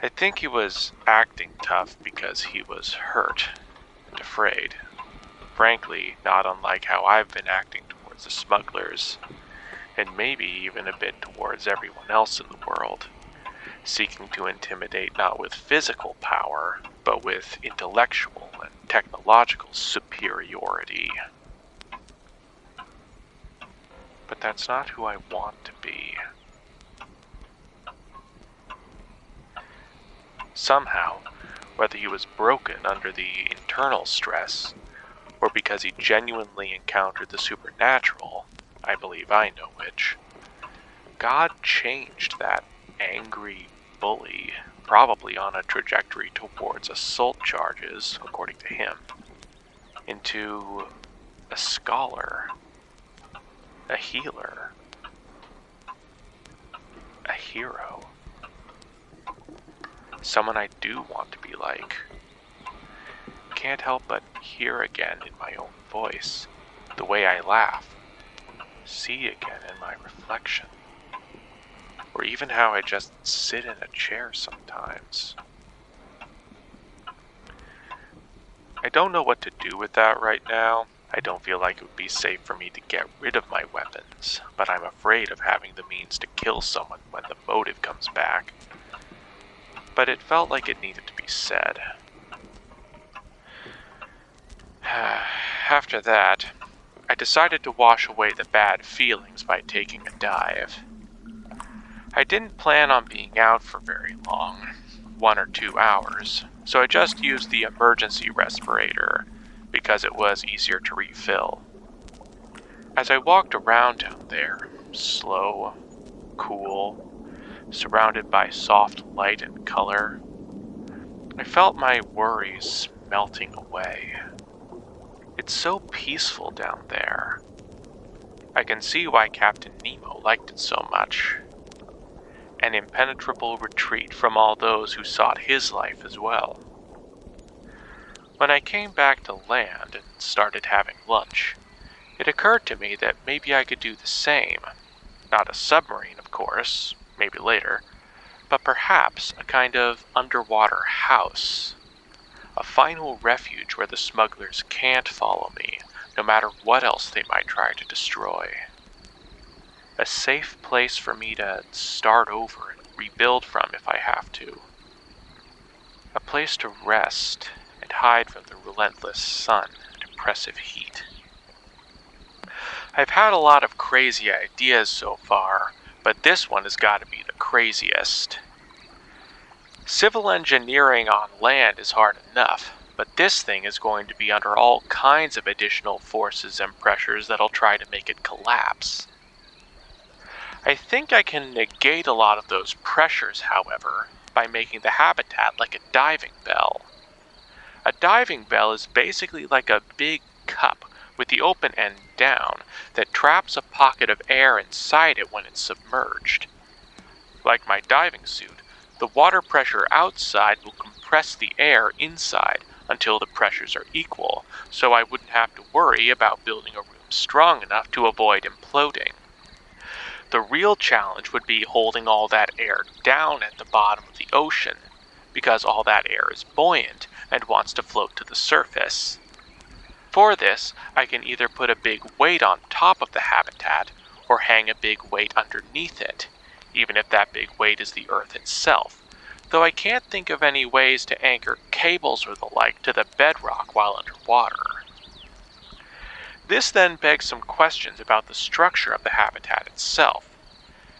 I think he was acting tough because he was hurt and afraid. Frankly, not unlike how I've been acting towards the smugglers, and maybe even a bit towards everyone else in the world, seeking to intimidate not with physical power, but with intellectual and technological superiority. But that's not who I want to be. Somehow, whether he was broken under the internal stress, or because he genuinely encountered the supernatural, I believe I know which, God changed that angry bully, probably on a trajectory towards assault charges, according to him, into a scholar, a healer, a hero. Someone I do want to be like. Can't help but hear again in my own voice the way I laugh, see again in my reflection, or even how I just sit in a chair sometimes. I don't know what to do with that right now. I don't feel like it would be safe for me to get rid of my weapons, but I'm afraid of having the means to kill someone when the motive comes back. But it felt like it needed to be said. After that, I decided to wash away the bad feelings by taking a dive. I didn't plan on being out for very long, 1 or 2 hours, so I just used the emergency respirator because it was easier to refill. As I walked around down there, slow, cool, surrounded by soft light and color, I felt my worries melting away. It's so peaceful down there. I can see why Captain Nemo liked it so much. An impenetrable retreat from all those who sought his life as well. When I came back to land and started having lunch, it occurred to me that maybe I could do the same. Not a submarine, of course, maybe later, but perhaps a kind of underwater house. A final refuge where the smugglers can't follow me, no matter what else they might try to destroy. A safe place for me to start over and rebuild from if I have to. A place to rest and hide from the relentless sun and oppressive heat. I've had a lot of crazy ideas so far, but this one has got to be the craziest. Civil engineering on land is hard enough, but this thing is going to be under all kinds of additional forces and pressures that'll try to make it collapse. I think I can negate a lot of those pressures, however, by making the habitat like a diving bell. A diving bell is basically like a big cup with the open end down that traps a pocket of air inside it when it's submerged. Like my diving suit, the water pressure outside will compress the air inside until the pressures are equal, so I wouldn't have to worry about building a room strong enough to avoid imploding. The real challenge would be holding all that air down at the bottom of the ocean, because all that air is buoyant and wants to float to the surface. For this, I can either put a big weight on top of the habitat, or hang a big weight underneath it, even if that big weight is the Earth itself, though I can't think of any ways to anchor cables or the like to the bedrock while underwater. This then begs some questions about the structure of the habitat itself,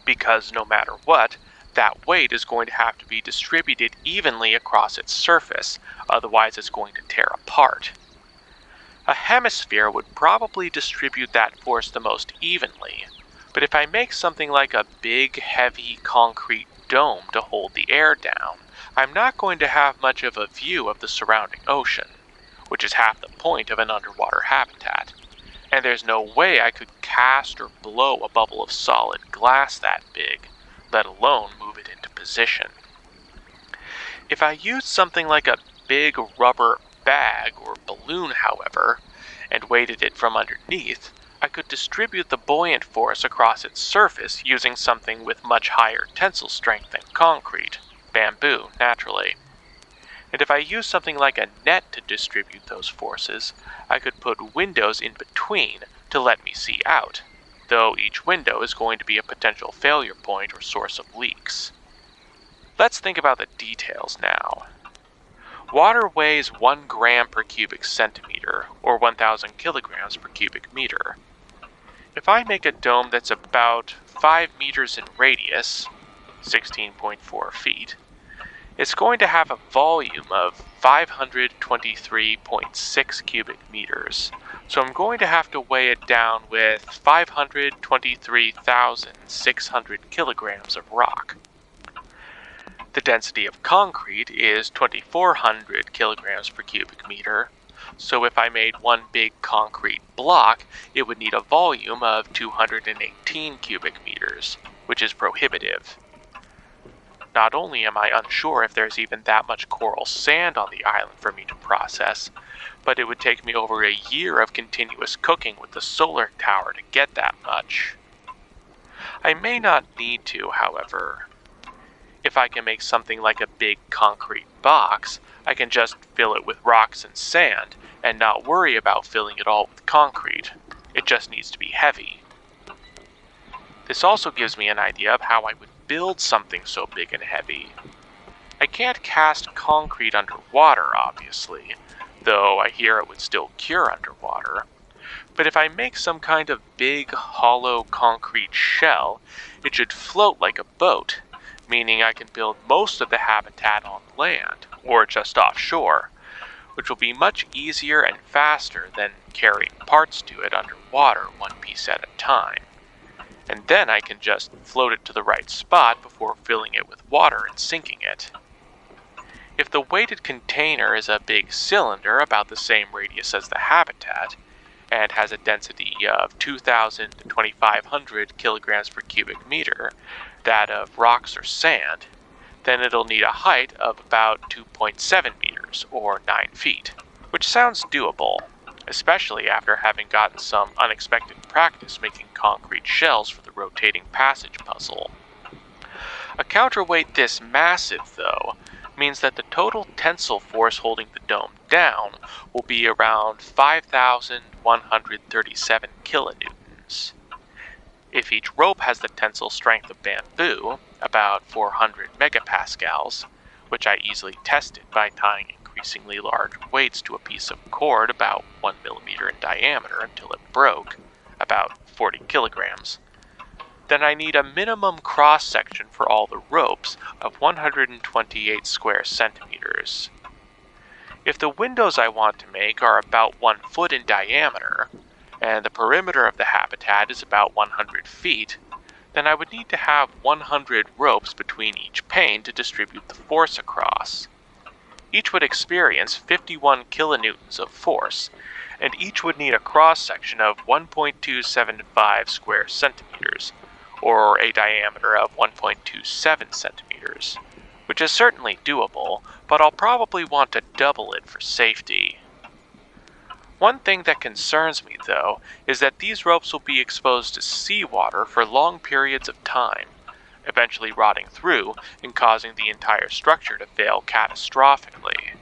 because no matter what, that weight is going to have to be distributed evenly across its surface, otherwise it's going to tear apart. A hemisphere would probably distribute that force the most evenly, but if I make something like a big, heavy, concrete dome to hold the air down, I'm not going to have much of a view of the surrounding ocean, which is half the point of an underwater habitat, and there's no way I could cast or blow a bubble of solid glass that big, let alone move it into position. If I used something like a big rubber bag or balloon, however, and weighted it from underneath, I could distribute the buoyant force across its surface using something with much higher tensile strength than concrete, bamboo, naturally. And if I use something like a net to distribute those forces, I could put windows in between to let me see out, though each window is going to be a potential failure point or source of leaks. Let's think about the details now. Water weighs 1 gram per cubic centimeter, or 1,000 kilograms per cubic meter. If I make a dome that's about 5 meters in radius, 16.4 feet, It's going to have a volume of 523.6 cubic meters, so I'm going to have to weigh it down with 523,600 kilograms of rock. The density of concrete is 2,400 kilograms per cubic meter, so if I made one big concrete block, it would need a volume of 218 cubic meters, which is prohibitive. Not only am I unsure if there's even that much coral sand on the island for me to process, but it would take me over a year of continuous cooking with the solar tower to get that much. I may not need to, however. If I can make something like a big concrete box, I can just fill it with rocks and sand and not worry about filling it all with concrete. It just needs to be heavy. This also gives me an idea of how I would build something so big and heavy. I can't cast concrete underwater, obviously, though I hear it would still cure underwater. But if I make some kind of big, hollow concrete shell, it should float like a boat, meaning I can build most of the habitat on land, or just offshore, which will be much easier and faster than carrying parts to it underwater one piece at a time. And then I can just float it to the right spot before filling it with water and sinking it. If the weighted container is a big cylinder about the same radius as the habitat, and has a density of 2,000 to 2,500 kilograms per cubic meter, that of rocks or sand, then it'll need a height of about 2.7 meters, or 9 feet, which sounds doable, especially after having gotten some unexpected practice making concrete shells for the rotating passage puzzle. A counterweight this massive, though, means that the total tensile force holding the dome down will be around 5,137 kilonewtons. If each rope has the tensile strength of bamboo, about 400 megapascals, which I easily tested by tying increasingly large weights to a piece of cord about 1 millimeter in diameter until it broke, about 40 kilograms, then I need a minimum cross-section for all the ropes of 128 square centimeters. If the windows I want to make are about 1 foot in diameter, and the perimeter of the habitat is about 100 feet, then I would need to have 100 ropes between each pane to distribute the force across. Each would experience 51 kilonewtons of force, and each would need a cross-section of 1.275 square centimeters, or a diameter of 1.27 centimeters, which is certainly doable, but I'll probably want to double it for safety. One thing that concerns me, though, is that these ropes will be exposed to seawater for long periods of time, eventually rotting through and causing the entire structure to fail catastrophically.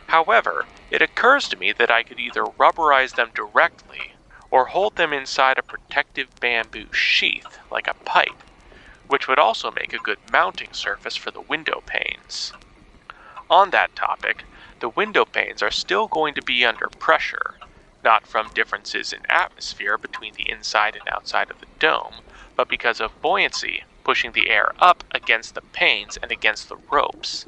However, it occurs to me that I could either rubberize them directly or hold them inside a protective bamboo sheath, like a pipe, which would also make a good mounting surface for the window panes. On that topic, the window panes are still going to be under pressure, not from differences in atmosphere between the inside and outside of the dome, but because of buoyancy pushing the air up against the panes and against the ropes.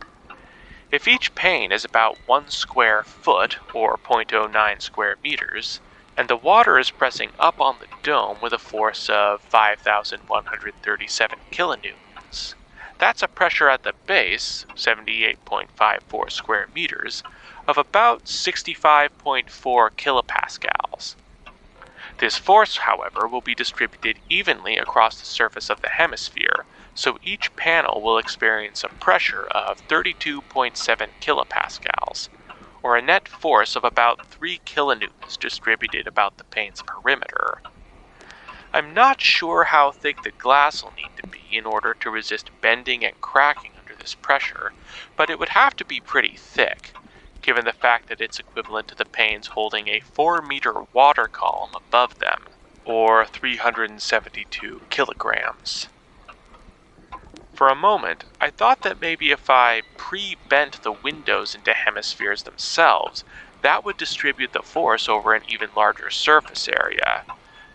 If each pane is about 1 square foot, or 0.09 square meters, and the water is pressing up on the dome with a force of 5,137 kilonewtons, that's a pressure at the base, 78.54 square meters, of about 65.4 kilopascals. This force, however, will be distributed evenly across the surface of the hemisphere, so each panel will experience a pressure of 32.7 kilopascals, or a net force of about 3 kilonewtons distributed about the pane's perimeter. I'm not sure how thick the glass will need to be in order to resist bending and cracking under this pressure, but it would have to be pretty thick, given the fact that it's equivalent to the panes holding a 4-meter water column above them, or 372 kilograms. For a moment, I thought that maybe if I pre-bent the windows into hemispheres themselves, that would distribute the force over an even larger surface area,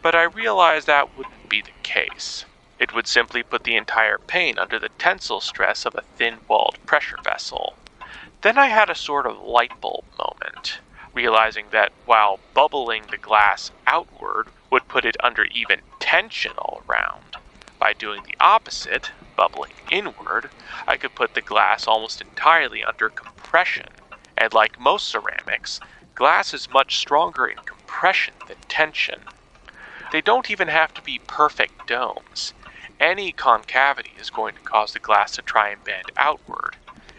but I realized that wouldn't be the case. It would simply put the entire pane under the tensile stress of a thin-walled pressure vessel. Then I had a sort of light bulb moment, realizing that while bubbling the glass outward would put it under even tension all around, by doing the opposite, bubbling inward, I could put the glass almost entirely under compression, and like most ceramics, glass is much stronger in compression than tension. They don't even have to be perfect domes. Any concavity is going to cause the glass to try and bend outward,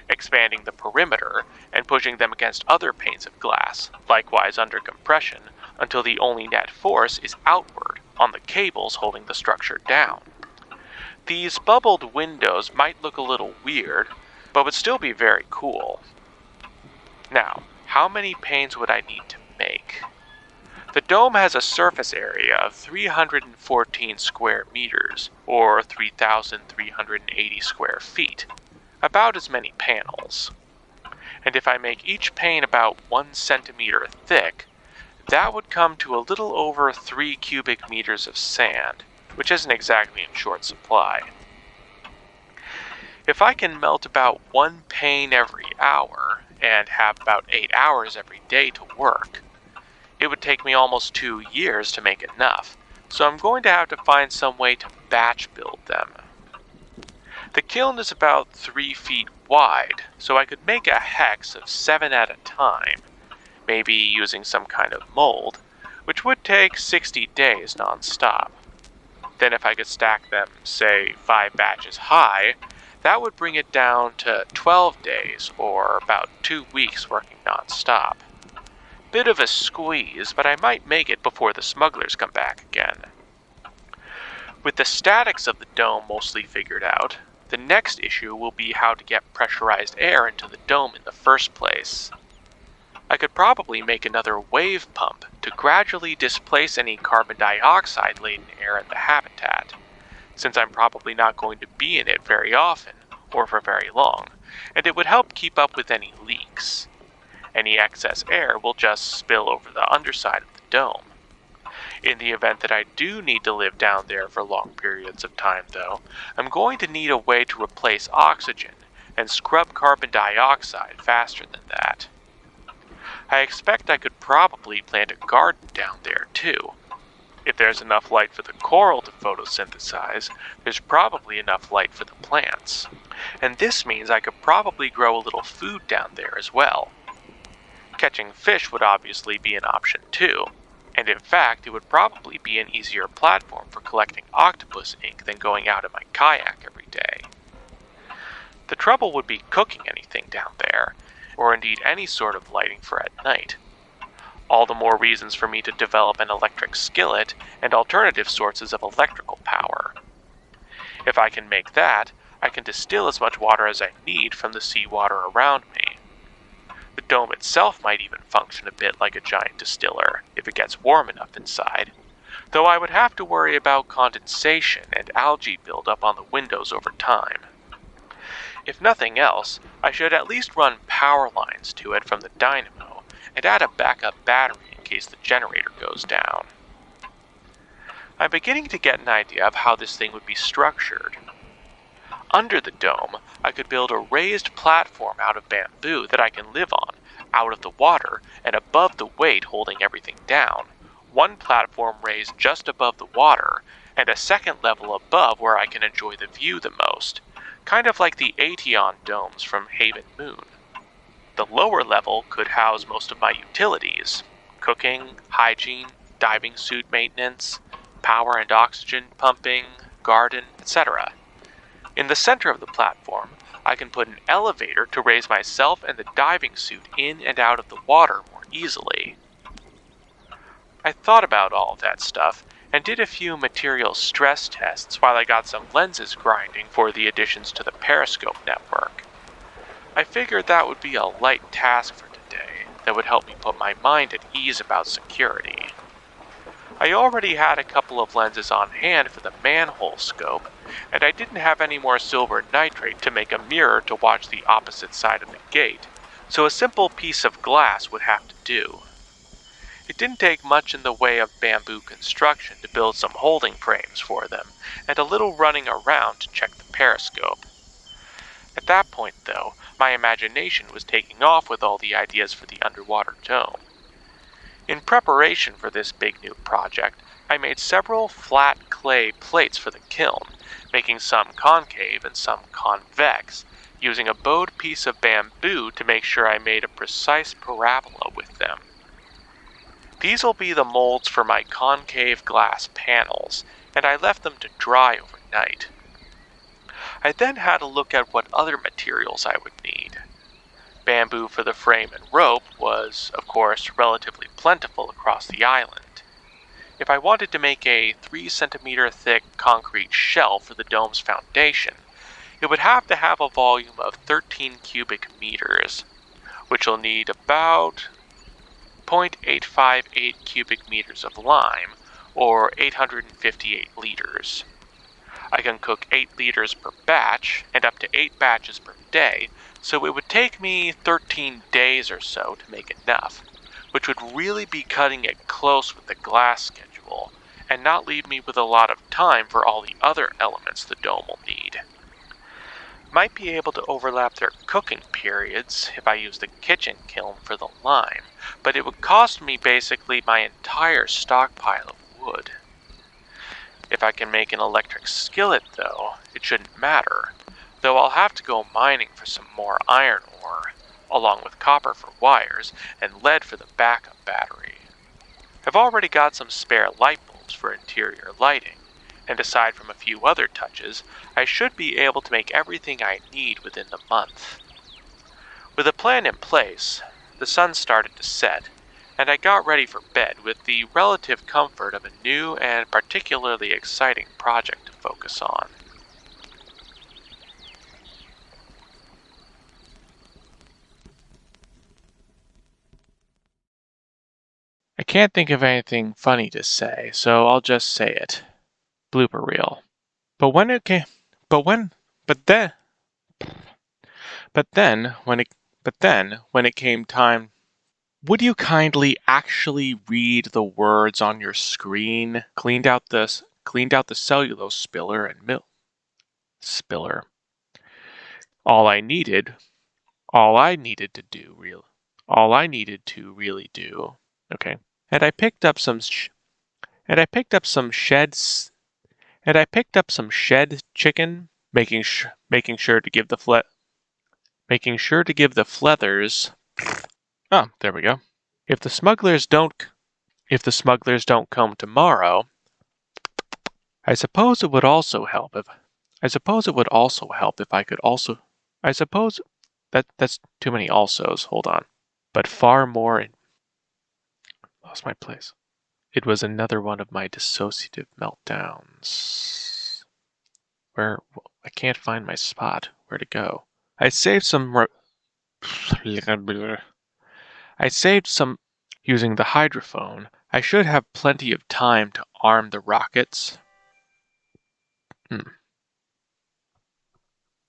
expanding the perimeter and pushing them against other panes of glass, likewise under compression, until the only net force is outward on the cables holding the structure down. These bubbled windows might look a little weird, but would still be very cool. Now, how many panes would I need to make? The dome has a surface area of 314 square meters, or 3,380 square feet, about as many panels. And if I make each pane about 1 centimeter thick, that would come to a little over 3 cubic meters of sand, which isn't exactly in short supply. If I can melt about 1 pane every hour, and have about 8 hours every day to work, it would take me almost 2 years to make enough, so I'm going to have to find some way to batch build them. The kiln is about 3 feet wide, so I could make a hex of 7 at a time, maybe using some kind of mold, which would take 60 days non-stop. Then if I could stack them, say, 5 batches high, that would bring it down to 12 days, or about 2 weeks working non-stop. Bit of a squeeze, but I might make it before the smugglers come back again. With the statics of the dome mostly figured out, the next issue will be how to get pressurized air into the dome in the first place. I could probably make another wave pump to gradually displace any carbon dioxide-laden air in the habitat, since I'm probably not going to be in it very often, or for very long, and it would help keep up with any leaks. Any excess air will just spill over the underside of the dome. In the event that I do need to live down there for long periods of time, though, I'm going to need a way to replace oxygen and scrub carbon dioxide faster than that. I expect I could probably plant a garden down there, too. If there's enough light for the coral to photosynthesize, there's probably enough light for the plants. And this means I could probably grow a little food down there as well. Catching fish would obviously be an option too, and in fact it would probably be an easier platform for collecting octopus ink than going out in my kayak every day. The trouble would be cooking anything down there, or indeed any sort of lighting for at night. All the more reasons for me to develop an electric skillet and alternative sources of electrical power. If I can make that, I can distill as much water as I need from the seawater around me. The dome itself might even function a bit like a giant distiller if it gets warm enough inside, though I would have to worry about condensation and algae buildup on the windows over time. If nothing else, I should at least run power lines to it from the dynamo and add a backup battery in case the generator goes down. I'm beginning to get an idea of how this thing would be structured. Under the dome, I could build a raised platform out of bamboo that I can live on, out of the water, and above the weight holding everything down. One platform raised just above the water, and a second level above where I can enjoy the view the most, kind of like the Aetion domes from Haven Moon. The lower level could house most of my utilities: cooking, hygiene, diving suit maintenance, power and oxygen pumping, garden, etc. In the center of the platform, I can put an elevator to raise myself and the diving suit in and out of the water more easily. I thought about all of that stuff and did a few material stress tests while I got some lenses grinding for the additions to the periscope network. I figured that would be a light task for today that would help me put my mind at ease about security. I already had a couple of lenses on hand for the manhole scope, and I didn't have any more silver nitrate to make a mirror to watch the opposite side of the gate, so a simple piece of glass would have to do. It didn't take much in the way of bamboo construction to build some holding frames for them, and a little running around to check the periscope. At that point, though, my imagination was taking off with all the ideas for the underwater dome. In preparation for this big new project, I made several flat clay plates for the kiln, making some concave and some convex, using a bowed piece of bamboo to make sure I made a precise parabola with them. These will be the molds for my concave glass panels, and I left them to dry overnight. I then had a look at what other materials I would need. Bamboo for the frame and rope was, of course, relatively plentiful across the island. If I wanted to make a 3 centimeter thick concrete shell for the dome's foundation, it would have to have a volume of 13 cubic meters, which will need about 0.858 cubic meters of lime, or 858 liters. I can cook 8 liters per batch, and up to 8 batches per day, so it would take me 13 days or so to make enough, which would really be cutting it close with the glass schedule, and not leave me with a lot of time for all the other elements the dome will need. Might be able to overlap their cooking periods if I use the kitchen kiln for the lime, but it would cost me basically my entire stockpile of wood. If I can make an electric skillet, though, it shouldn't matter, though I'll have to go mining for some more iron ore, along with copper for wires and lead for the backup battery. I've already got some spare light bulbs for interior lighting, and aside from a few other touches, I should be able to make everything I need within the month. With a plan in place, the sun started to set, and I got ready for bed with the relative comfort of a new and particularly exciting project to focus on. I can't think of anything funny to say, so I'll just say it. Blooper reel. But when it came, but when, but then, but then, when it came time, would you kindly actually read the words on your screen? Cleaned out the cellulose spiller and milk spiller. All I needed to do, all I needed to really do. Okay. And I picked up some sheds. And I picked up some shed chicken, making sure to give the flethers. Oh, there we go. If the smugglers don't come tomorrow, I suppose it would also help if I could also. I suppose that's too many alsos. Hold on. But far more. Lost my place. It was another one of my dissociative meltdowns. Where I can't find my spot. Where to go? I saved some using the hydrophone. I should have plenty of time to arm the rockets.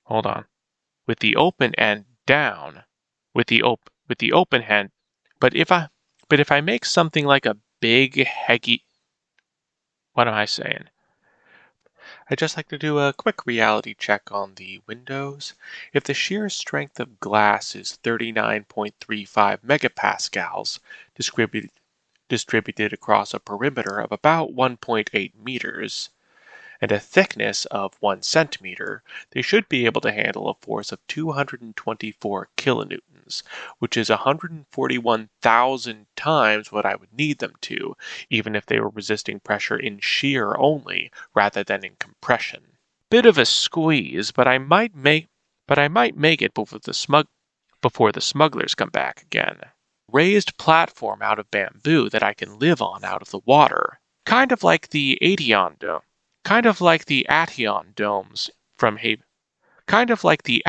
Hold on. With the open end down. With the open hand. But if I make something like a big heggy. What am I saying? I'd just like to do a quick reality check on the windows. If the shear strength of glass is 39.35 megapascals, distributed across a perimeter of about 1.8 meters, and a thickness of 1 centimeter, they should be able to handle a force of 224 kilonewtons, which is 141,000 times what I would need them to, even if they were resisting pressure in shear only, rather than in compression. Bit of a squeeze, but I might make it before the smugglers come back again. Raised platform out of bamboo that I can live on out of the water, kind of like the Ateon dome. Kind of like the Ateon domes from Haven Moon. Kind of like the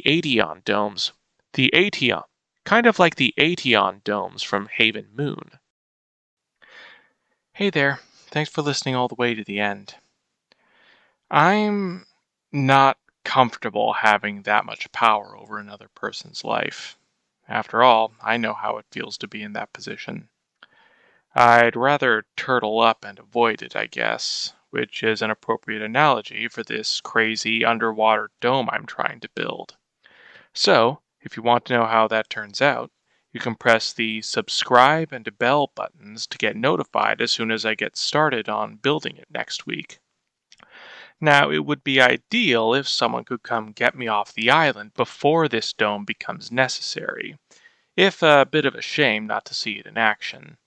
Ateon domes. Kind of like the Ateon domes from Haven Moon. Hey there. Thanks for listening all the way to the end. I'm not comfortable having that much power over another person's life. After all, I know how it feels to be in that position. I'd rather turtle up and avoid it, I guess, which is an appropriate analogy for this crazy underwater dome I'm trying to build. So, if you want to know how that turns out, you can press the subscribe and bell buttons to get notified as soon as I get started on building it next week. Now, it would be ideal if someone could come get me off the island before this dome becomes necessary, if a bit of a shame not to see it in action.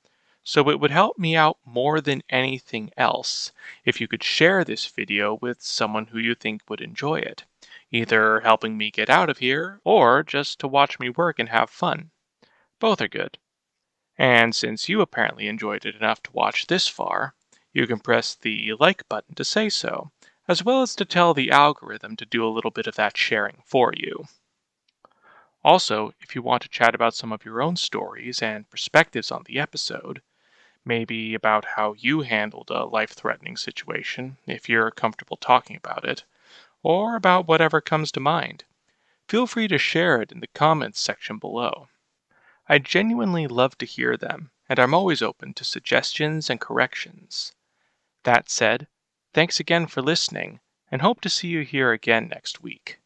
So it would help me out more than anything else if you could share this video with someone who you think would enjoy it, either helping me get out of here or just to watch me work and have fun. Both are good. And since you apparently enjoyed it enough to watch this far, you can press the like button to say so, as well as to tell the algorithm to do a little bit of that sharing for you. Also, if you want to chat about some of your own stories and perspectives on the episode, maybe about how you handled a life-threatening situation, if you're comfortable talking about it, or about whatever comes to mind, feel free to share it in the comments section below. I genuinely love to hear them, and I'm always open to suggestions and corrections. That said, thanks again for listening, and hope to see you here again next week.